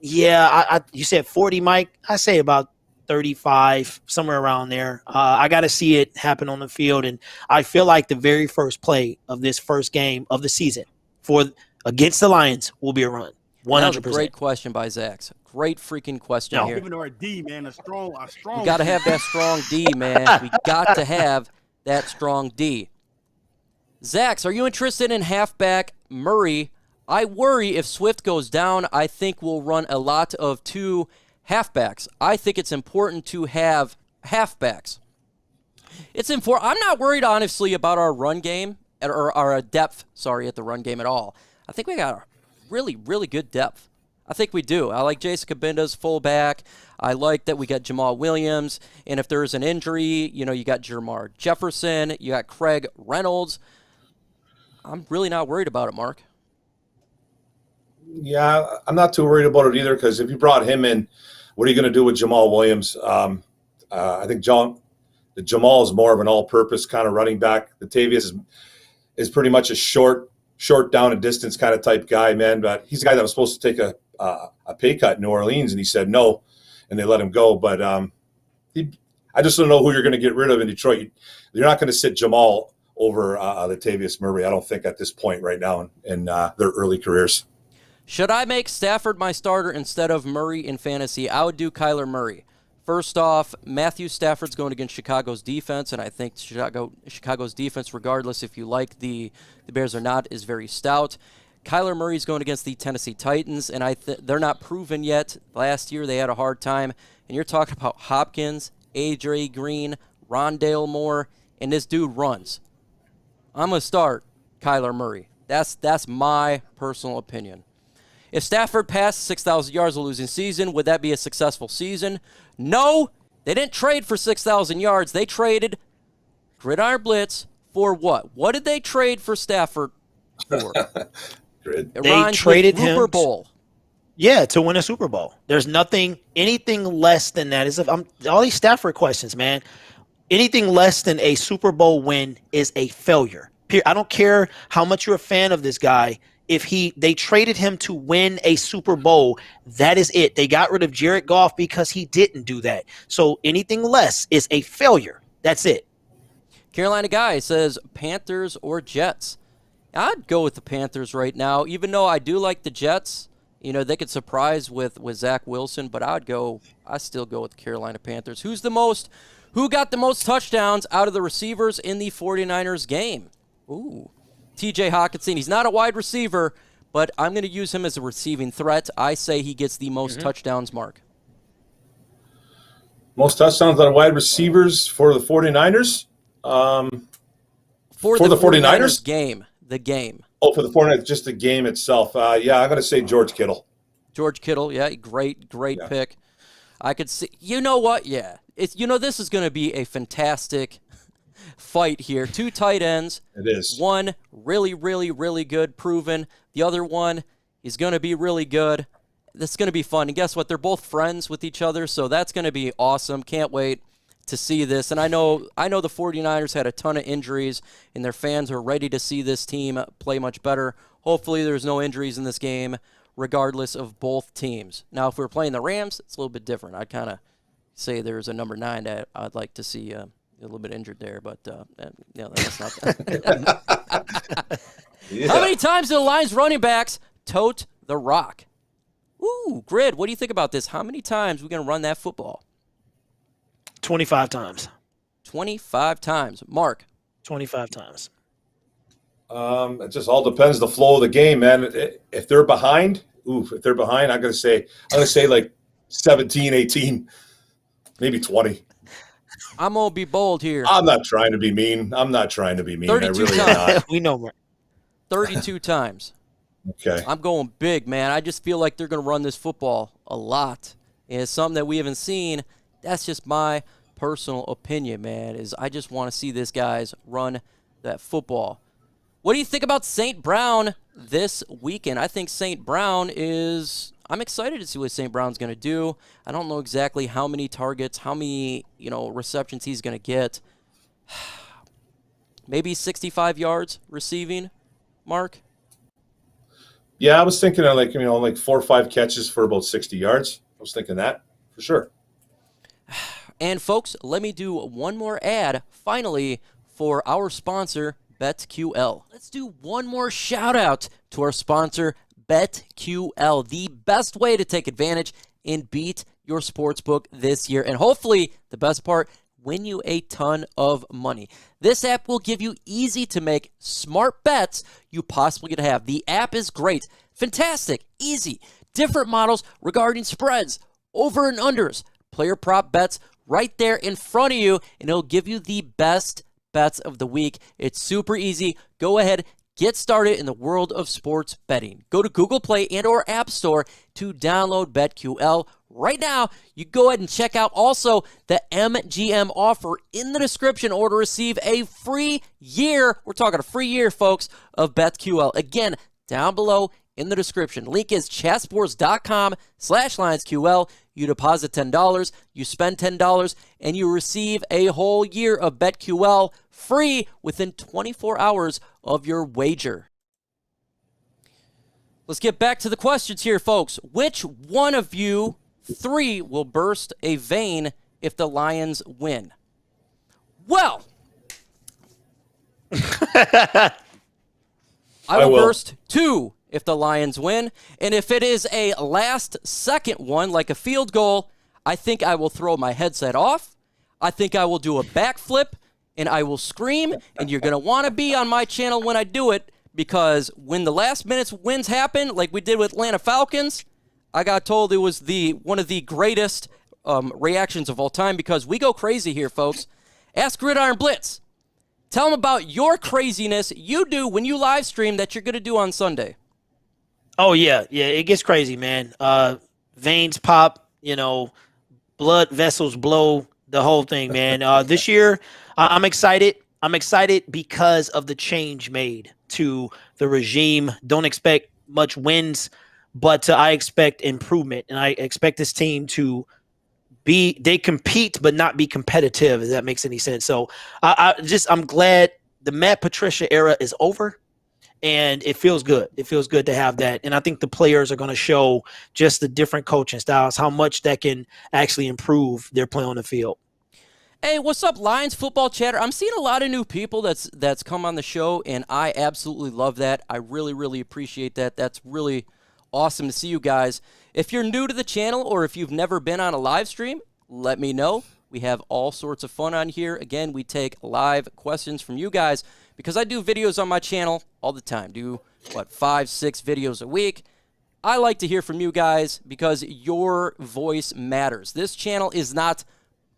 Speaker 4: you said 40, Mike. I say about 35, somewhere around there. I got to see it happen on the field. And I feel like the very first play of this first game of the season against the Lions will be a run. 100%.
Speaker 1: That was a great question by Zach. Great freaking question here.
Speaker 6: Giving her a D, man, a strong.
Speaker 1: We got to have that strong D, man. We got to have that strong D. Zach, are you interested in halfback Murray? I worry if Swift goes down, I think we'll run a lot of 2 halfbacks. I think it's important to have halfbacks. It's important. I'm not worried, honestly, about our run game or our depth, at the run game at all. I think we got a really, really good depth. I think we do. I like Jason Cabinda's fullback. I like that we got Jamal Williams. And if there's an injury, you got Jermar Jefferson. You got Craig Reynolds. I'm really not worried about it, Mark.
Speaker 5: Yeah, I'm not too worried about it either because if you brought him in, what are you going to do with Jamal Williams? I think Jamal is more of an all-purpose kind of running back. Latavius is pretty much a short down and distance kind of type guy, man. But he's a guy that was supposed to take a pay cut in New Orleans, and he said no, and they let him go. But I just don't know who you're going to get rid of in Detroit. You're not going to sit Jamal over Latavius Murray, I don't think, at this point right now in their early careers.
Speaker 1: Should I make Stafford my starter instead of Murray in fantasy? I would do Kyler Murray. First off, Matthew Stafford's going against Chicago's defense, and I think Chicago's defense, regardless if you like the Bears or not, is very stout. Kyler Murray's going against the Tennessee Titans, and they're not proven yet. Last year they had a hard time, and you're talking about Hopkins, A.J. Green, Rondale Moore, and this dude runs. I'm going to start Kyler Murray. That's my personal opinion. If Stafford passed 6,000 yards a losing season, would that be a successful season? No, they didn't trade for 6,000 yards. They traded Gridiron Blitz for what? What did they trade for Stafford for?
Speaker 4: They traded him
Speaker 1: Super Bowl.
Speaker 4: Yeah, to win a Super Bowl. There's anything less than that. All these Stafford questions, man. Anything less than a Super Bowl win is a failure. I don't care how much you're a fan of this guy. If they traded him to win a Super Bowl, that is it. They got rid of Jared Goff because he didn't do that. So anything less is a failure. That's it.
Speaker 1: Carolina Guy says Panthers or Jets. I'd go with the Panthers right now, even though I do like the Jets. You know, they could surprise with Zach Wilson, but I still go with the Carolina Panthers. Who got the most touchdowns out of the receivers in the 49ers game? Ooh. TJ Hawkinson. He's not a wide receiver, but I'm going to use him as a receiving threat. I say he gets the most touchdowns, Mark.
Speaker 5: Most touchdowns out of wide receivers for the 49ers?
Speaker 1: For the 49ers game. The game.
Speaker 5: Oh, for the 49ers, just the game itself. Yeah, I'm going to say George Kittle.
Speaker 1: George Kittle, yeah, great pick. I could see. You know what? Yeah. This is going to be a fantastic fight here. Two tight ends.
Speaker 5: It is.
Speaker 1: One really, really, really good, proven. The other one is going to be really good. That's going to be fun. And guess what? They're both friends with each other, so that's going to be awesome. Can't wait to see this. And I know the 49ers had a ton of injuries, and their fans are ready to see this team play much better. Hopefully there's no injuries in this game, regardless of both teams. Now, if we're playing the Rams, it's a little bit different. I'd kind of say there's a number 9 that I'd like to see a little bit injured there, but that's not that. Yeah. How many times do the Lions running backs tote the rock? Ooh, Grid, what do you think about this? How many times are we going to run that football?
Speaker 4: 25 times.
Speaker 1: 25 times. Mark?
Speaker 4: 25 times.
Speaker 5: It just all depends the flow of the game, man. If they're behind, I'm going to say like 17, 18, maybe 20.
Speaker 1: I'm going to be bold here.
Speaker 5: I'm not trying to be mean.
Speaker 1: 32
Speaker 5: I really
Speaker 1: times.
Speaker 5: am not.
Speaker 4: We know, Mark.
Speaker 1: 32 times.
Speaker 5: Okay.
Speaker 1: I'm going big, man. I just feel like they're going to run this football a lot. And it's something that we haven't seen. That's just my personal opinion, man, is I just want to see these guys run that football. What do you think about St. Brown this weekend? I think St. Brown I'm excited to see what St. Brown's going to do. I don't know exactly how many targets, how many, receptions he's going to get. Maybe 65 yards receiving, Mark?
Speaker 5: Yeah, I was thinking of like 4 or 5 catches for about 60 yards. I was thinking that for sure.
Speaker 1: And folks, let me do one more ad finally for our sponsor, BetQL. Let's do one more shout out to our sponsor, BetQL, the best way to take advantage and beat your sportsbook this year. And hopefully, the best part, win you a ton of money. This app will give you easy to make smart bets you possibly could have. The app is great, fantastic, easy, different models regarding spreads, over and unders, player prop bets right there in front of you, and it'll give you the best bets of the week. It's super easy. Go ahead, get started in the world of sports betting. Go to Google Play and or App Store to download BetQL. Right now, you go ahead and check out also the MGM offer in the description or to receive a free year. We're talking a free year, folks, of BetQL. Again, down below in the description. Link is chatsports.com/LionsQL. You deposit $10, you spend $10, and you receive a whole year of BetQL free within 24 hours of your wager. Let's get back to the questions here, folks. Which one of you 3 will burst a vein if the Lions win? Well, I will burst 2 if the Lions win. And if it is a last-second one, like a field goal, I think I will throw my headset off. I think I will do a backflip, and I will scream. And you're going to want to be on my channel when I do it, because when the last-minute wins happen, like we did with Atlanta Falcons, I got told it was one of the greatest reactions of all time, because we go crazy here, folks. Ask Gridiron Blitz. Tell them about your craziness you do when you live stream that you're going to do on Sunday.
Speaker 4: Oh yeah, it gets crazy, man. Veins pop, blood vessels blow, the whole thing, man. This year, I'm excited. I'm excited because of the change made to the regime. Don't expect much wins, but I expect improvement, and I expect this team to they compete but not be competitive, if that makes any sense. So I'm glad the Matt Patricia era is over, and it feels good. It feels good to have that. And I think the players are going to show just the different coaching styles, how much that can actually improve their play on the field.
Speaker 1: Hey, what's up, Lions Football Chatter? I'm seeing a lot of new people that's come on the show, and I absolutely love that. I really, really appreciate that. That's really awesome to see you guys. If you're new to the channel or if you've never been on a live stream, let me know. We have all sorts of fun on here. Again, we take live questions from you guys because I do videos on my channel all the time. Do, 5, 6 videos a week. I like to hear from you guys because your voice matters. This channel is not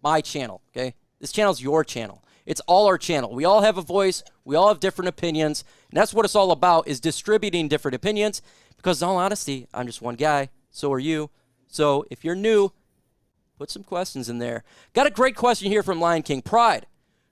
Speaker 1: my channel, okay? This channel is your channel. It's all our channel. We all have a voice. We all have different opinions. And that's what it's all about, is distributing different opinions. Because in all honesty, I'm just one guy. So are you. So if you're new, put some questions in there. Got a great question here from Lion King Pride.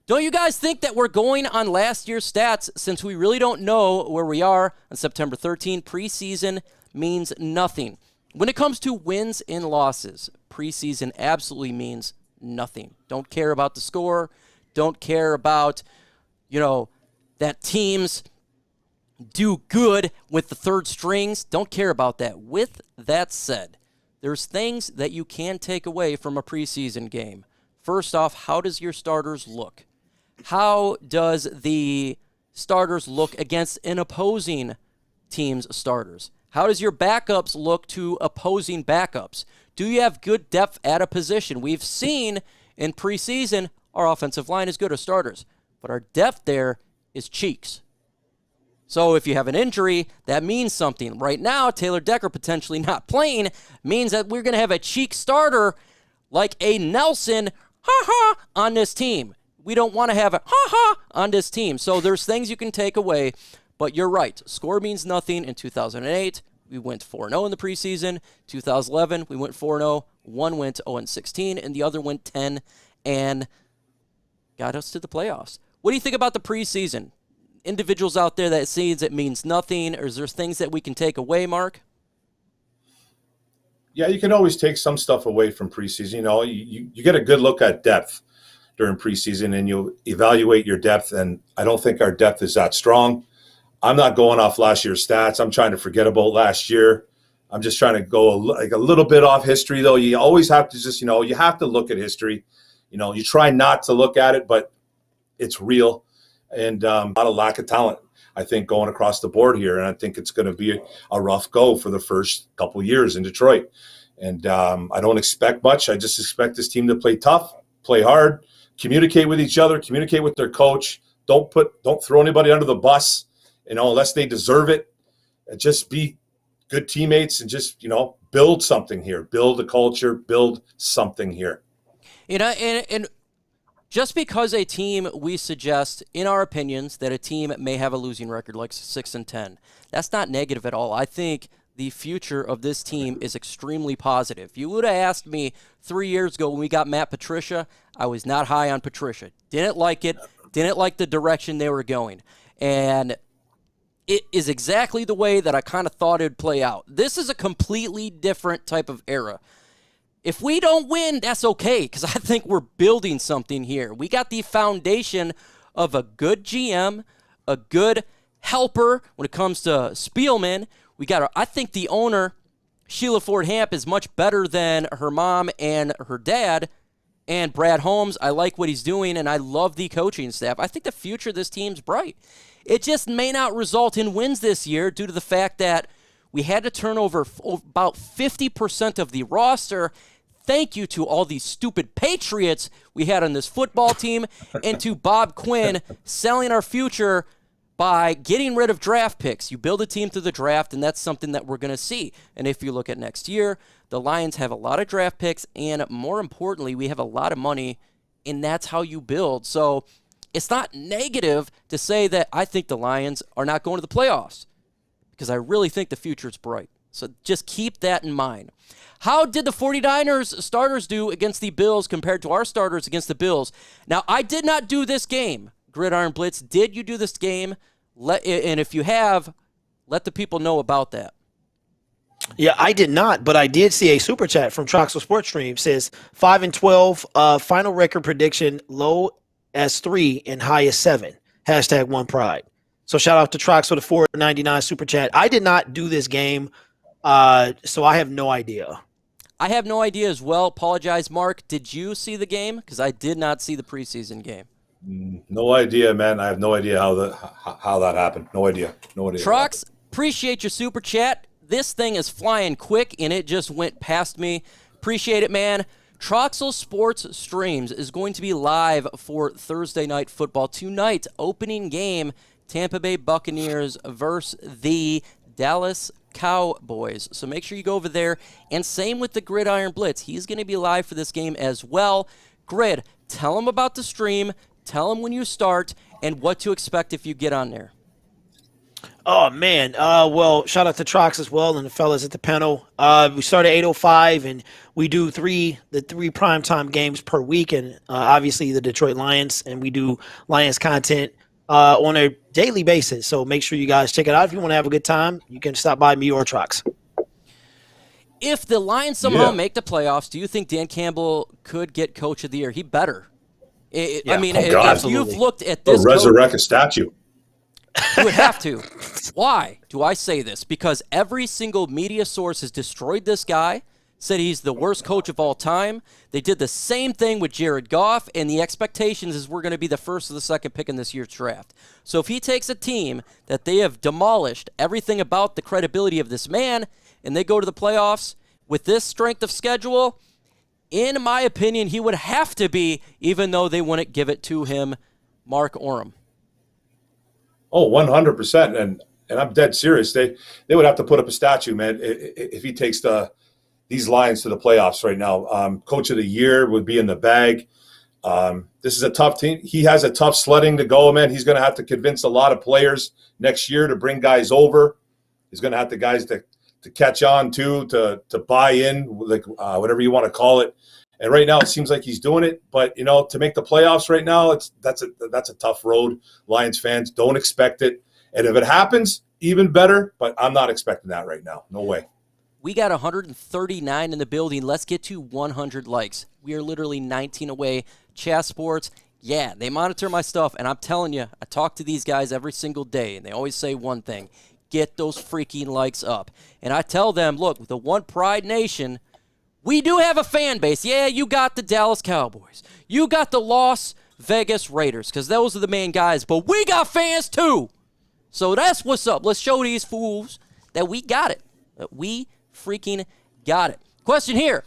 Speaker 1: Don't you guys think that we're going on last year's stats since we really don't know where we are on September 13? Preseason means nothing. When it comes to wins and losses, preseason absolutely means nothing. Don't care about the score. Don't care about, that teams do good with the third strings. Don't care about that. With that said, there's things that you can take away from a preseason game. First off, how does your starters look? How does the starters look against an opposing team's starters? How does your backups look to opposing backups? Do you have good depth at a position? We've seen in preseason our offensive line is good as starters, but our depth there is cheeks. So if you have an injury, that means something. Right now, Taylor Decker potentially not playing means that we're going to have a cheek starter like a Nelson on this team. We don't want to have a on this team. So there's things you can take away, but you're right. Score means nothing. In 2008, we went 4-0 in the preseason. 2011, we went 4-0. One went 0-16, and the other went 10 and got us to the playoffs. What do you think about the preseason? Individuals out there that sees it means nothing, or is there things that we can take away, Mark?
Speaker 5: Yeah, you can always take some stuff away from preseason. You get a good look at depth during preseason, and you evaluate your depth, and I don't think our depth is that strong. I'm not going off last year's stats. I'm trying to forget about last year. I'm just trying to go a little bit off history, though. You always have to just, you have to look at history. You try not to look at it, but it's real. And a lot of lack of talent, I think, going across the board here. And I think it's going to be a rough go for the first couple years in Detroit. And I don't expect much. I just expect this team to play tough, play hard, communicate with each other, communicate with their coach. Don't throw anybody under the bus, unless they deserve it. And just be good teammates and just, build something here, build a culture, build something here.
Speaker 1: And just because a team, we suggest, in our opinions, that a team may have a losing record like 6-10, that's not negative at all. I think the future of this team is extremely positive. If you would have asked me 3 years ago when we got Matt Patricia, I was not high on Patricia. Didn't like it. Didn't like the direction they were going. And it is exactly the way that I kind of thought it would play out. This is a completely different type of era. If we don't win, that's okay, because I think we're building something here. We got the foundation of a good GM, a good helper when it comes to Spielman. I think the owner, Sheila Ford Hamp, is much better than her mom and her dad. And Brad Holmes, I like what he's doing, and I love the coaching staff. I think the future of this team's bright. It just may not result in wins this year due to the fact that we had to turn over about 50% of the roster. Thank you to all these stupid Patriots we had on this football team and to Bob Quinn selling our future by getting rid of draft picks. You build a team through the draft, and that's something that we're going to see. And if you look at next year, the Lions have a lot of draft picks, and more importantly, we have a lot of money, and that's how you build. So it's not negative to say that I think the Lions are not going to the playoffs, because I really think the future is bright. So just keep that in mind. How did the 49ers starters do against the Bills compared to our starters against the Bills? Now, I did not do this game, Gridiron Blitz. Did you do this game? And if you have, let the people know about that.
Speaker 4: Yeah, I did not, but I did see a super chat from Troxel Sports Stream. Says 5-12, final record prediction, low as 3 and high as 7. Hashtag one pride. So shout out to Troxel the $4.99 super chat. I did not do this game, so I have no idea.
Speaker 1: I have no idea as well. Apologize, Mark. Did you see the game? Because I did not see the preseason game.
Speaker 5: No idea, man. I have no idea how that happened. No idea.
Speaker 1: Trox, appreciate your super chat. This thing is flying quick, and it just went past me. Appreciate it, man. Troxel Sports Streams is going to be live for Thursday Night Football tonight. Opening game, Tampa Bay Buccaneers versus the Dallas Cowboys. So make sure you go over there. And same with the Gridiron Blitz. He's going to be live for this game as well. Grid, tell him about the stream. Tell him when you start and what to expect if you get on there.
Speaker 4: Oh, man. Well, shout out to Trox as well and the fellas at the panel. We start at 8:05, and we do the three primetime games per week, and obviously the Detroit Lions, and we do Lions content on a daily basis. So make sure you guys check it out. If you want to have a good time, you can stop by me or Trox.
Speaker 1: If the Lions somehow make the playoffs, do you think Dan Campbell could get Coach of the Year? He better. I mean, if you've looked at this,
Speaker 5: resurrect a statue.
Speaker 1: You would have to. Why do I say this? Because every single media source has destroyed this guy, said he's the worst coach of all time. They did the same thing with Jared Goff, and the expectations is we're going to be the first or the second pick in this year's draft. So if he takes a team that they have demolished everything about the credibility of this man, and they go to the playoffs with this strength of schedule, in my opinion, he would have to be, even though they wouldn't give it to him, Mark Orem.
Speaker 5: Oh, 100%. And I'm dead serious. They would have to put up a statue, man, if he takes these Lions to the playoffs right now. Coach of the Year would be in the bag. This is a tough team. He has a tough sledding to go, man. He's going to have to convince a lot of players next year to bring guys over. He's going to have the guys to catch on to buy in, like whatever you want to call it. And right now, it seems like he's doing it. But, to make the playoffs right now, that's a tough road. Lions fans, don't expect it. And if it happens, even better. But I'm not expecting that right now. No way.
Speaker 1: We got 139 in the building. Let's get to 100 likes. We are literally 19 away. Chat Sports, yeah, they monitor my stuff. And I'm telling you, I talk to these guys every single day. And they always say one thing. Get those freaking likes up. And I tell them, look, with the One Pride Nation, we do have a fan base. Yeah, you got the Dallas Cowboys. You got the Las Vegas Raiders, because those are the main guys. But we got fans too. So that's what's up. Let's show these fools that we got it. That we freaking got it. Question here.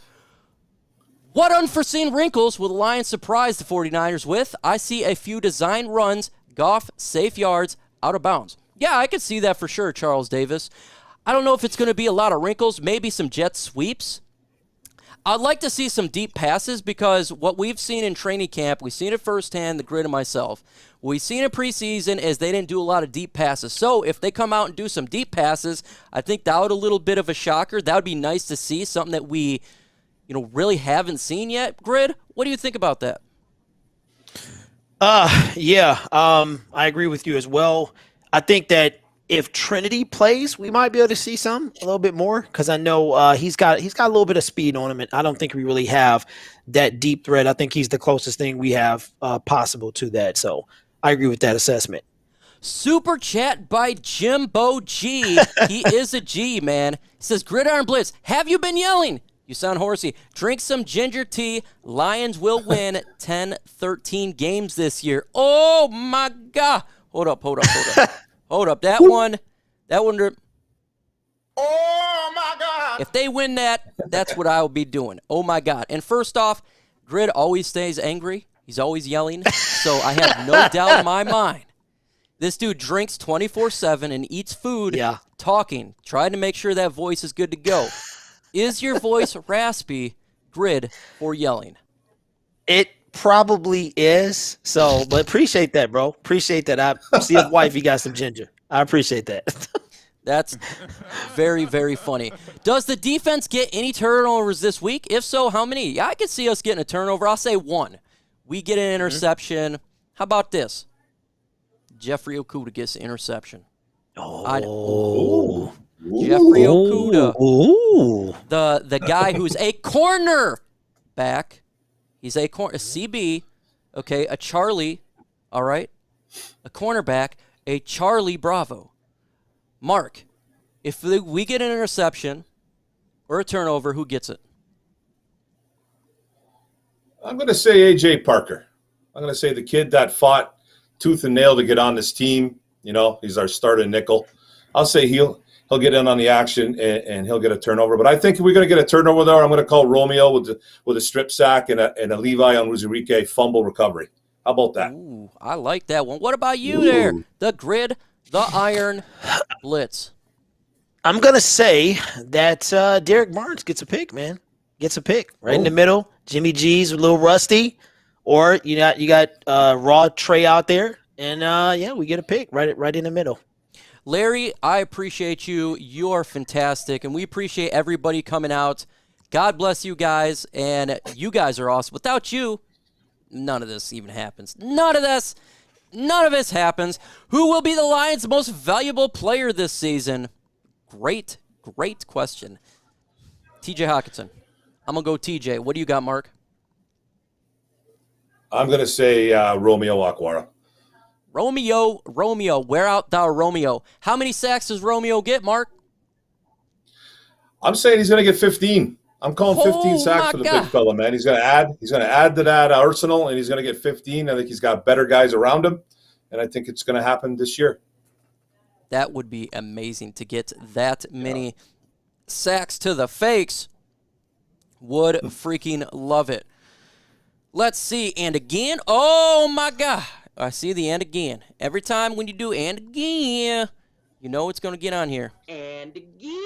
Speaker 1: What unforeseen wrinkles will the Lions surprise the 49ers with? I see a few design runs, Goff, safe yards, out of bounds. Yeah, I could see that for sure, Charles Davis. I don't know if it's going to be a lot of wrinkles, maybe some jet sweeps. I'd like to see some deep passes, because what we've seen in training camp, we've seen it firsthand, the Grid and myself. What we've seen in preseason is they didn't do a lot of deep passes. So if they come out and do some deep passes, I think that would be a little bit of a shocker. That would be nice to see, something that we really haven't seen yet. Grid, what do you think about that?
Speaker 4: I agree with you as well. I think that if Trinity plays, we might be able to see a little bit more, because I know he's got a little bit of speed on him, and I don't think we really have that deep threat. I think he's the closest thing we have possible to that. So I agree with that assessment.
Speaker 1: Super chat by Jimbo G. He is a G, man. He says, Gridiron Blitz, have you been yelling? You sound horsey. Drink some ginger tea. Lions will win 10-13 games this year. Oh, my God. Hold up. Hold up. That one.
Speaker 4: Oh, my God.
Speaker 1: If they win that, that's what I will be doing. Oh, my God. And first off, Grid always stays angry. He's always yelling. So I have no doubt in my mind. This dude drinks 24/7 and eats food, talking, trying to make sure that voice is good to go. Is your voice raspy, Grid, or yelling?
Speaker 4: It probably is. So, but appreciate that, bro. Appreciate that. I see his wife. He got some ginger. I appreciate that.
Speaker 1: That's very, very funny. Does the defense get any turnovers this week? If so, how many? Yeah, I could see us getting a turnover. I'll say one. We get an interception. How about this? Jeffrey Okuda gets an interception.
Speaker 4: Oh.
Speaker 1: Jeffrey Okuda.
Speaker 4: Ooh.
Speaker 1: The guy who's a corner back. He's a CB, okay, a Charlie, all right? A cornerback, a Charlie Bravo. Mark, if we get an interception or a turnover, who gets it?
Speaker 5: I'm going to say A.J. Parker. I'm going to say the kid that fought tooth and nail to get on this team. You know, he's our starting nickel. I'll say he'll get in on the action and he'll get a turnover. But I think if we're going to get a turnover there, I'm going to call Romeo with a strip sack and a Levi on Ruzurike fumble recovery. How about that?
Speaker 1: Ooh, I like that one. What about you there? The grid, the iron, blitz.
Speaker 4: I'm going to say that Derek Barnes gets a pick, man. Gets a pick right in the middle. Jimmy G's a little rusty. Or you got raw Trey out there. And, we get a pick right in the middle.
Speaker 1: Larry, I appreciate you. You are fantastic, and we appreciate everybody coming out. God bless you guys, and you guys are awesome. Without you, none of this even happens. None of this happens. Who will be the Lions' most valuable player this season? Great question. TJ Hawkinson. I'm going to go TJ. What do you got, Mark?
Speaker 5: I'm going to say Romeo Akwara.
Speaker 1: Romeo, where art thou, Romeo? How many sacks does Romeo get, Mark?
Speaker 5: I'm saying he's going to get 15. I'm calling 15 sacks for the big fella, man. He's going to add to that arsenal, and he's going to get 15. I think he's got better guys around him, and I think it's going to happen this year.
Speaker 1: That would be amazing to get that many sacks to the fakes. Would freaking love it. Let's see, and again. Oh, my God. I see the and again. Every time when you do and again, you know it's going to get on here. And again.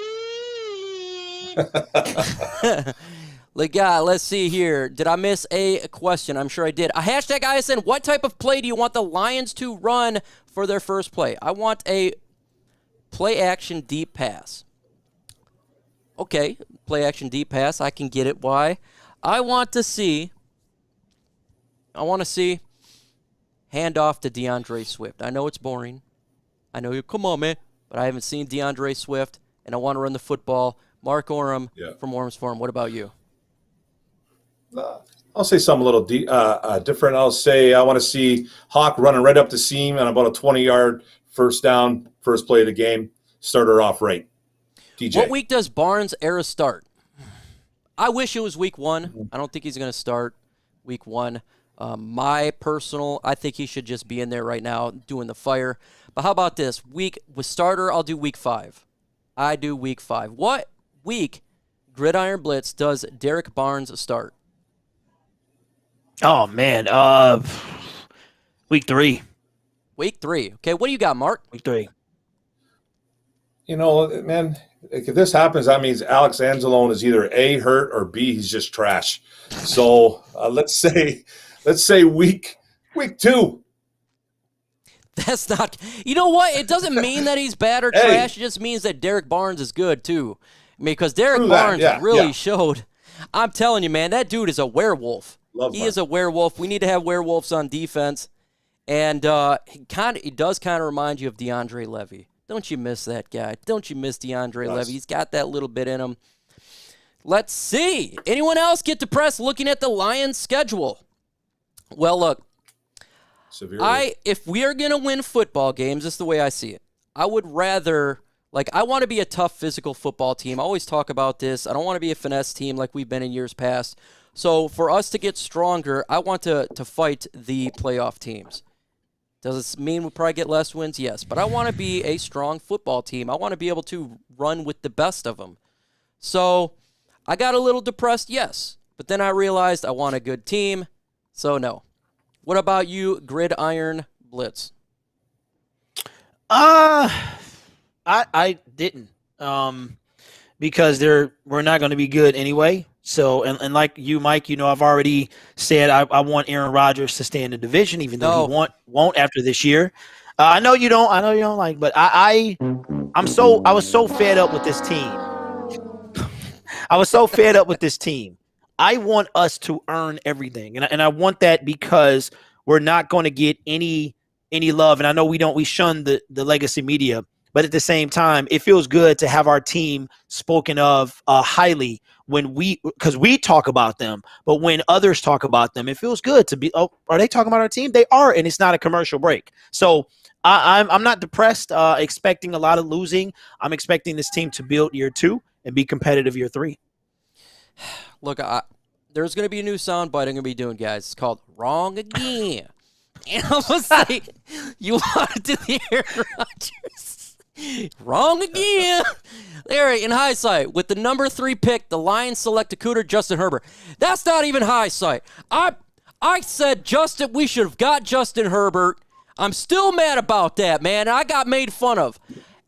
Speaker 1: Let's see here. Did I miss a question? I'm sure I did. A hashtag ISN, what type of play do you want the Lions to run for their first play? I want a play action deep pass. Okay, play action deep pass. I can get it. Why? I want to see hand off to DeAndre Swift. I know it's boring. I know you, come on, man. But I haven't seen DeAndre Swift, and I want to run the football. Mark Orem from Orem's Farm. What about you?
Speaker 5: I'll say something a little different. I'll say I want to see Hawk running right up the seam on about a 20-yard first down, first play of the game. Start her off right. TJ.
Speaker 1: What week does Barnes' era start? I wish it was week 1. I don't think he's going to start week 1. I think he should just be in there right now doing the fire. But how about this? Week with starter, I'll do week 5. I do week 5. What week, Gridiron Blitz, does Derek Barnes start?
Speaker 4: Oh, man. Week 3.
Speaker 1: Week 3. Okay, what do you got, Mark?
Speaker 4: Week 3.
Speaker 5: You know, man, if this happens, that means Alex Anzalone is either A, hurt, or B, he's just trash. So let's say week 2.
Speaker 1: That's not – you know what? It doesn't mean that he's bad or trash. It just means that Derek Barnes is good too. I mean, because Derek Barnes really showed – I'm telling you, man, that dude is a werewolf. He is a werewolf. We need to have werewolves on defense. And he does kind of remind you of DeAndre Levy. Don't you miss that guy? Don't you miss DeAndre Levy? He's got that little bit in him. Let's see. Anyone else get depressed looking at the Lions' schedule? Well, look, if we are going to win football games, this is the way I see it. I would rather, I want to be a tough physical football team. I always talk about this. I don't want to be a finesse team like we've been in years past. So for us to get stronger, I want to fight the playoff teams. Does it mean we'll probably get less wins? Yes. But I want to be a strong football team. I want to be able to run with the best of them. So I got a little depressed, yes. But then I realized I want a good team. So no. What about you, Gridiron Blitz?
Speaker 4: I didn't. Because we're not going to be good anyway. So, and like you, Mike, I've already said I want Aaron Rodgers to stay in the division, even though he won't after this year. I know you don't. I know you don't like, but I was so fed up with this team. I was so fed up with this team. I want us to earn everything, and I want that because we're not going to get any love. And I know we shun the legacy media, but at the same time, it feels good to have our team spoken of highly because we talk about them, but when others talk about them, it feels good to be. Oh, are they talking about our team? They are, and it's not a commercial break. So I'm not depressed. Expecting a lot of losing. I'm expecting this team to build year 2 and be competitive year 3.
Speaker 1: Look, there's going to be a new soundbite I'm going to be doing, guys. It's called Wrong Again. And I'm going to say, you wanted to the Aaron Rodgers. Wrong again. Larry, in hindsight, with the number 3 pick, the Lions select a Cooter, Justin Herbert. That's not even hindsight. I said, we should have got Justin Herbert. I'm still mad about that, man. I got made fun of.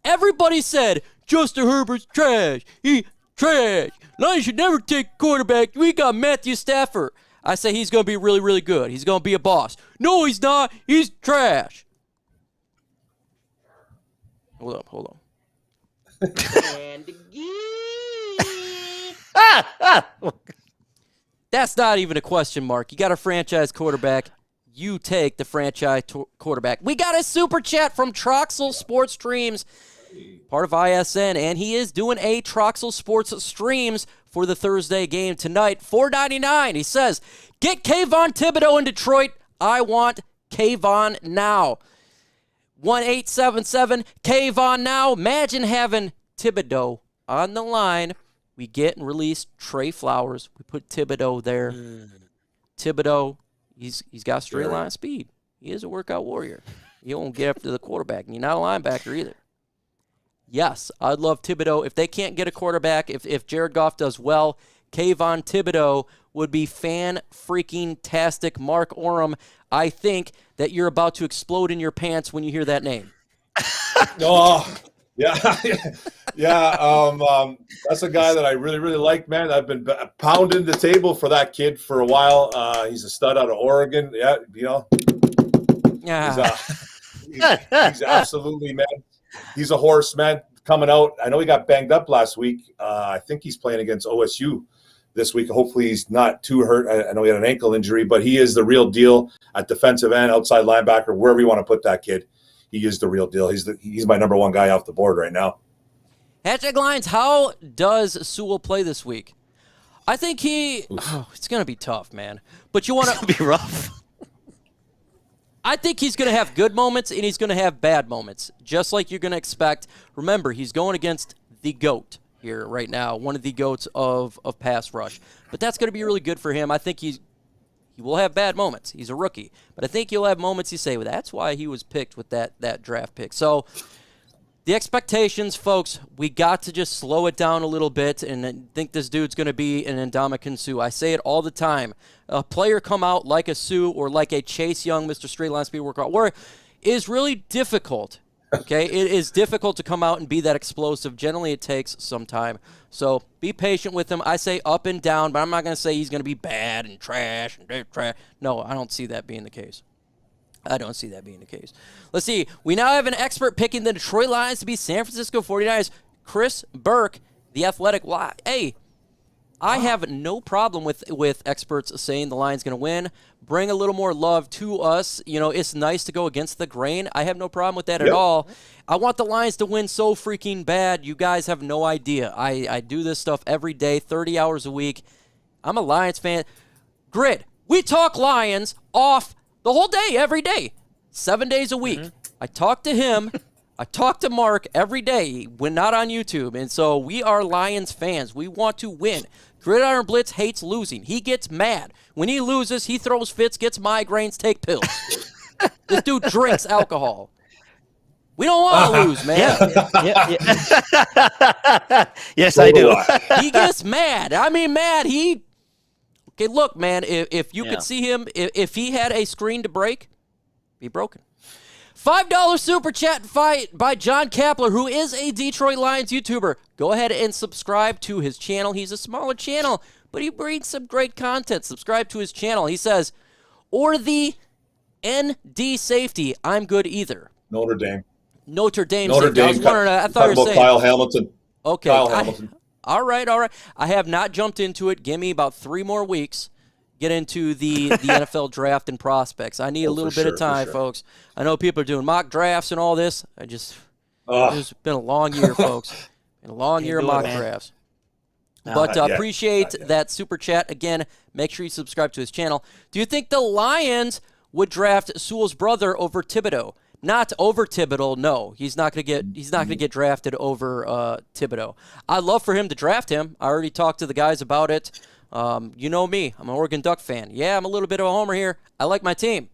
Speaker 1: Everybody said, Justin Herbert's trash. He trash. Lions should never take quarterback. We got Matthew Stafford. I say he's going to be really, really good. He's going to be a boss. No, he's not. He's trash. Hold on. And again. That's not even a question mark. You got a franchise quarterback. You take the franchise quarterback. We got a super chat from Troxel Sports Streams, part of ISN, and he is doing a Troxel Sports Streams for the Thursday game tonight. $4.99. He says, get Kayvon Thibodeau in Detroit. I want Kayvon now. 1-877 Kayvon now. Imagine having Thibodeau on the line. We get and release Trey Flowers. We put Thibodeau there. Thibodeau, he's got straight line speed. He is a workout warrior. He won't get after the quarterback, and he's not a linebacker either. Yes, I'd love Thibodeau. If they can't get a quarterback, if Jared Goff does well, Kayvon Thibodeau would be fan-freaking-tastic. Mark Orem, I think that you're about to explode in your pants when you hear that name.
Speaker 5: Oh, yeah. That's a guy that I really, really like, man. I've been pounding the table for that kid for a while. He's a stud out of Oregon. Yeah, he's absolutely, man. He's a horse, man, coming out. I know he got banged up last week. I think he's playing against OSU this week. Hopefully he's not too hurt. I know he had an ankle injury, but he is the real deal at defensive end, outside linebacker, wherever you want to put that kid. He is the real deal. He's my number 1 guy off the board right now.
Speaker 1: Hashtag Lions, how does Sewell play this week? I think it's going to be tough, man. But you want to
Speaker 4: be rough.
Speaker 1: I think he's going to have good moments and he's going to have bad moments, just like you're going to expect. Remember, he's going against the GOAT here right now, one of the GOATs of pass rush. But that's going to be really good for him. I think he will have bad moments. He's a rookie. But I think he'll have moments you say, well, that's why he was picked with that draft pick. So the expectations, folks, we got to just slow it down a little bit and think this dude's going to be an Ndamukong Suh. I say it all the time. A player come out like a Suh or like a Chase Young, Mr. Straight Line Speed Workout, where is really difficult. Okay, it is difficult to come out and be that explosive. Generally, it takes some time. So be patient with him. I say up and down, but I'm not going to say he's going to be bad and trash and trash. No, I don't see that being the case. Let's see. We now have an expert picking the Detroit Lions to be San Francisco 49ers. Chris Burke, the Athletic. Hey, I have no problem with experts saying the Lions going to win. Bring a little more love to us. It's nice to go against the grain. I have no problem with that at all. I want the Lions to win so freaking bad. You guys have no idea. I do this stuff every day, 30 hours a week. I'm a Lions fan. Grid, we talk Lions off the whole day, every day, 7 days a week. I talk to him. I talk to Mark every day when not on YouTube. And so we are Lions fans. We want to win. Gridiron Blitz hates losing. He gets mad. When he loses, he throws fits, gets migraines, take pills. This dude drinks alcohol. We don't want to lose, man.
Speaker 4: Yeah. Yes, I do.
Speaker 1: He gets mad. I mean, mad. Okay, look, man, if you could see him, if he had a screen to break, be broken. $5 super chat by John Kapler, who is a Detroit Lions YouTuber. Go ahead and subscribe to his channel. He's a smaller channel, but he brings some great content. Subscribe to his channel. He says, or the ND safety, I'm good either.
Speaker 5: Notre Dame.
Speaker 1: Notre Dame
Speaker 5: Notre
Speaker 1: safety. I was
Speaker 5: Dame.
Speaker 1: wondering, I thought you were
Speaker 5: Talk
Speaker 1: saying.
Speaker 5: about Kyle Hamilton.
Speaker 1: Okay.
Speaker 5: Kyle Hamilton.
Speaker 1: All right. I have not jumped into it. Give me about 3 more weeks. Get into the NFL draft and prospects. I need a little bit of time, folks. I know people are doing mock drafts and all this. It's been a long year, folks. Been a long year of mock drafts. But appreciate that super chat. Again, make sure you subscribe to his channel. Do you think the Lions would draft Sewell's brother over Thibodeau? Not over Thibodeau, no. He's not gonna get drafted over Thibodeau. I'd love for him to draft him. I already talked to the guys about it. You know me. I'm an Oregon Duck fan. Yeah, I'm a little bit of a homer here. I like my team,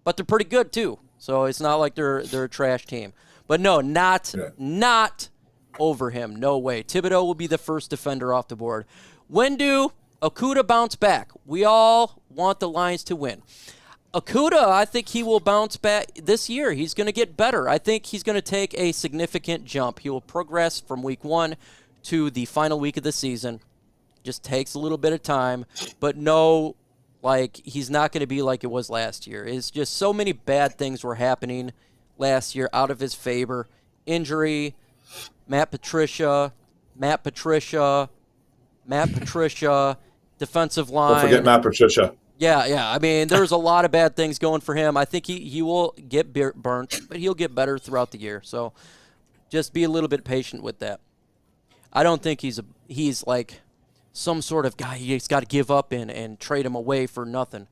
Speaker 1: but they're pretty good too. So it's not like they're a trash team. But no, not over him. No way. Thibodeau will be the first defender off the board. When do Okudah bounce back? We all want the Lions to win. Okudah, I think he will bounce back this year. He's going to get better. I think he's going to take a significant jump. He will progress from week 1 to the final week of the season. Just takes a little bit of time, but no, he's not going to be like it was last year. It's just so many bad things were happening last year out of his favor. Injury, Matt Patricia, defensive line.
Speaker 5: Don't forget Matt Patricia.
Speaker 1: Yeah. I mean, there's a lot of bad things going for him. I think he will get burnt, but he'll get better throughout the year. So just be a little bit patient with that. I don't think he's like some sort of guy he's got to give up and trade him away for nothing.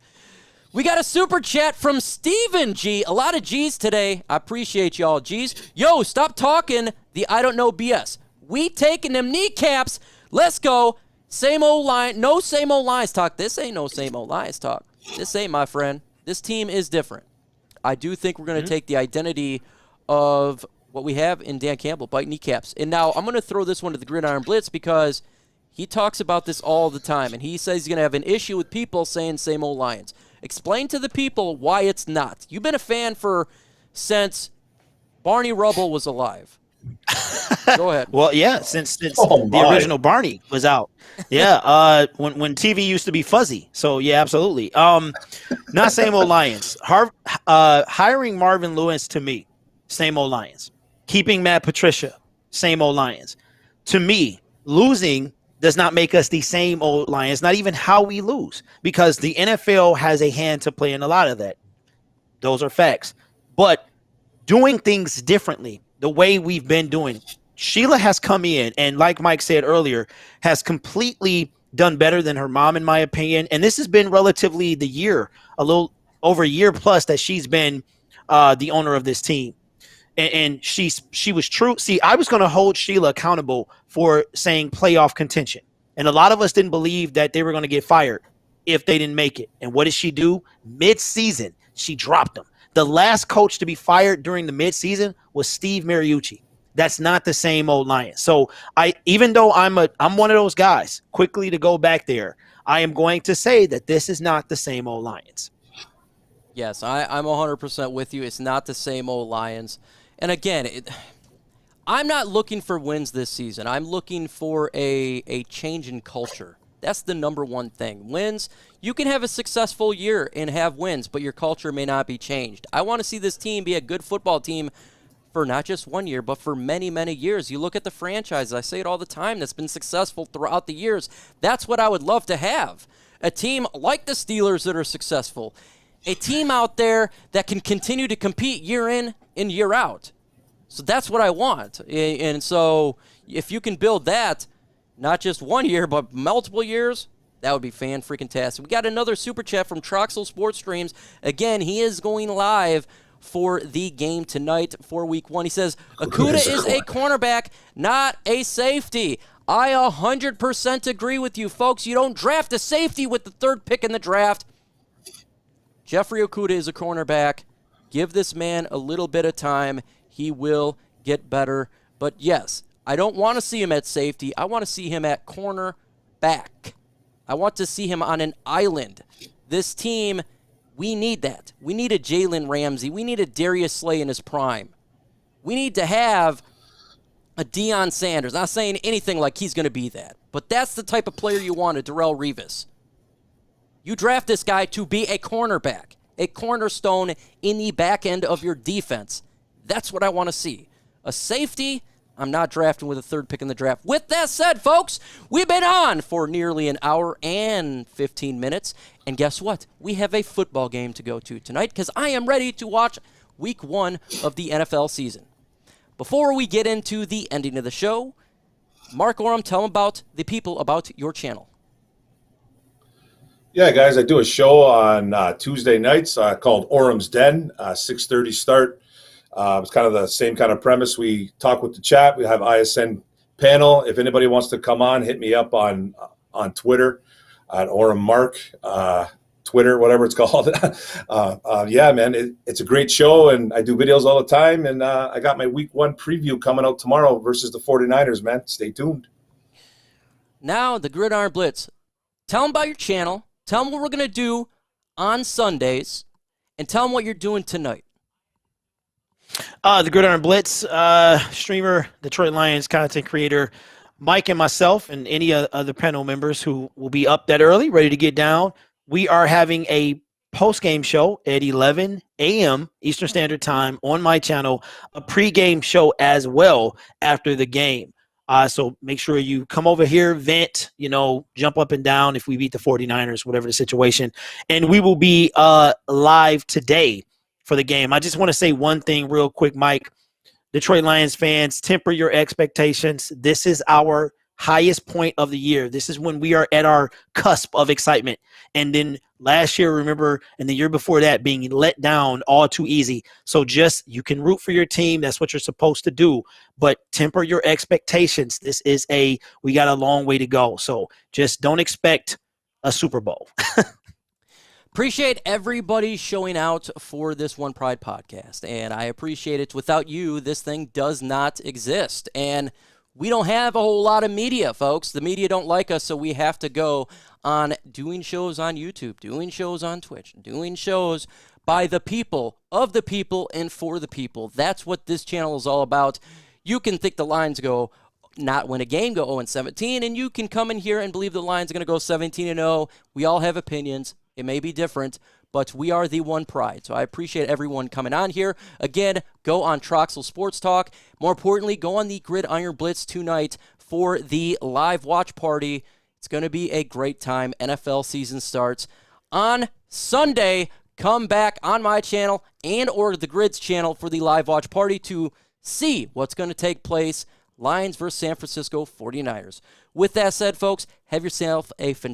Speaker 1: We got a super chat from Steven G. A lot of G's today. I appreciate y'all, G's. Yo, stop talking the I don't know BS. We taking them kneecaps. Let's go. Same old line. No same old Lions talk. This ain't no same old Lions talk. This ain't, my friend. This team is different. I do think we're going to take the identity of what we have in Dan Campbell, bite kneecaps. And now I'm going to throw this one to the Gridiron Blitz because he talks about this all the time, and he says he's going to have an issue with people saying same old Lions. Explain to the people why it's not. You've been a fan since Barney Rubble was alive. Go ahead.
Speaker 4: Well, yeah, since the original Barney was out. Yeah, when TV used to be fuzzy. So, yeah, absolutely. Not same old Lions. Hiring Marvin Lewis, to me, same old Lions. Keeping Matt Patricia, same old Lions. To me, losing does not make us the same old Lions, not even how we lose, because the NFL has a hand to play in a lot of that. Those are facts. But doing things differently, the way we've been doing, Sheila has come in and, like Mike said earlier, has completely done better than her mom, in my opinion. And this has been relatively the year, a little over a year plus that she's been the owner of this team. And she was true. See, I was going to hold Sheila accountable for saying playoff contention. And a lot of us didn't believe that they were going to get fired if they didn't make it. And what did she do? Mid-season, she dropped them. The last coach to be fired during the mid-season was Steve Mariucci. That's not the same old Lions. So even though I'm one of those guys, quickly to go back there, I am going to say that this is not the same old Lions.
Speaker 1: Yes, I'm 100% with you. It's not the same old Lions. And again, I'm not looking for wins this season. I'm looking for a change in culture. That's the number one thing. Wins, you can have a successful year and have wins, but your culture may not be changed. I want to see this team be a good football team for not just 1 year, but for many, many years. You look at the franchise, I say it all the time, that's been successful throughout the years. That's what I would love to have. A team like the Steelers that are successful. A team out there that can continue to compete year in and year out. So that's what I want. And so if you can build that, not just 1 year, but multiple years, that would be fan-freaking-tastic. We got another super chat from Troxel Sports Streams. Again, he is going live for the game tonight for Week 1. He says, Okudah is a cornerback, not a safety. I 100% agree with you, folks. You don't draft a safety with the 3rd pick in the draft. Jeffrey Okudah is a cornerback. Give this man a little bit of time. He will get better. But yes, I don't want to see him at safety. I want to see him at cornerback. I want to see him on an island. This team, we need that. We need a Jalen Ramsey. We need a Darius Slay in his prime. We need to have a Deion Sanders. Not saying anything like he's going to be that, but that's the type of player you wanted, Darrelle Revis. You draft this guy to be a cornerback, a cornerstone in the back end of your defense. That's what I want to see. A safety, I'm not drafting with a third pick in the draft. With that said, folks, we've been on for nearly an hour and 15 minutes. And guess what? We have a football game to go to tonight because I am ready to watch week 1 of the NFL season. Before we get into the ending of the show, Mark Orem, tell them about the people about your channel.
Speaker 5: Yeah, guys, I do a show on Tuesday nights called Orem's Den, 6:30 start. It's kind of the same kind of premise. We talk with the chat. We have ISN panel. If anybody wants to come on, hit me up on Twitter at Orem Mark, Twitter, whatever it's called. Yeah, man, it's a great show, and I do videos all the time. And I got my week 1 preview coming out tomorrow versus the 49ers, man. Stay tuned.
Speaker 1: Now, the Gridiron Blitz. Tell them about your channel. Tell them what we're going to do on Sundays, and tell them what you're doing tonight.
Speaker 4: The Gridiron Blitz, streamer, Detroit Lions content creator, Mike and myself, and any other panel members who will be up that early, ready to get down. We are having a post-game show at 11 a.m. Eastern Standard Time on my channel, a pre-game show as well after the game. So make sure you come over here, vent, jump up and down if we beat the 49ers, whatever the situation. And we will be live today for the game. I just want to say one thing real quick, Mike. Detroit Lions fans, temper your expectations. This is our highest point of the year. This is when we are at our cusp of excitement. And then last year, remember, and the year before that, being let down all too easy. So you can root for your team. That's what you're supposed to do. But temper your expectations. We got a long way to go. So just don't expect a Super Bowl.
Speaker 1: Appreciate everybody showing out for this One Pride podcast, and I appreciate it. Without you, this thing does not exist, and we don't have a whole lot of media, folks. The media don't like us, so we have to go on doing shows on YouTube, doing shows on Twitch, doing shows by the people, of the people, and for the people. That's what this channel is all about. You can think the Lions not win a game, go 0-17, and you can come in here and believe the Lions are going to go 17-0. We all have opinions. It may be different, but we are the One Pride. So I appreciate everyone coming on here. Again, go on Troxel Sports Talk. More importantly, go on the Gridiron Blitz tonight for the live watch party. It's going to be a great time. NFL season starts on Sunday. Come back on my channel and or the Grid's channel for the live watch party to see what's going to take place. Lions versus San Francisco 49ers. With that said, folks, have yourself a fantastic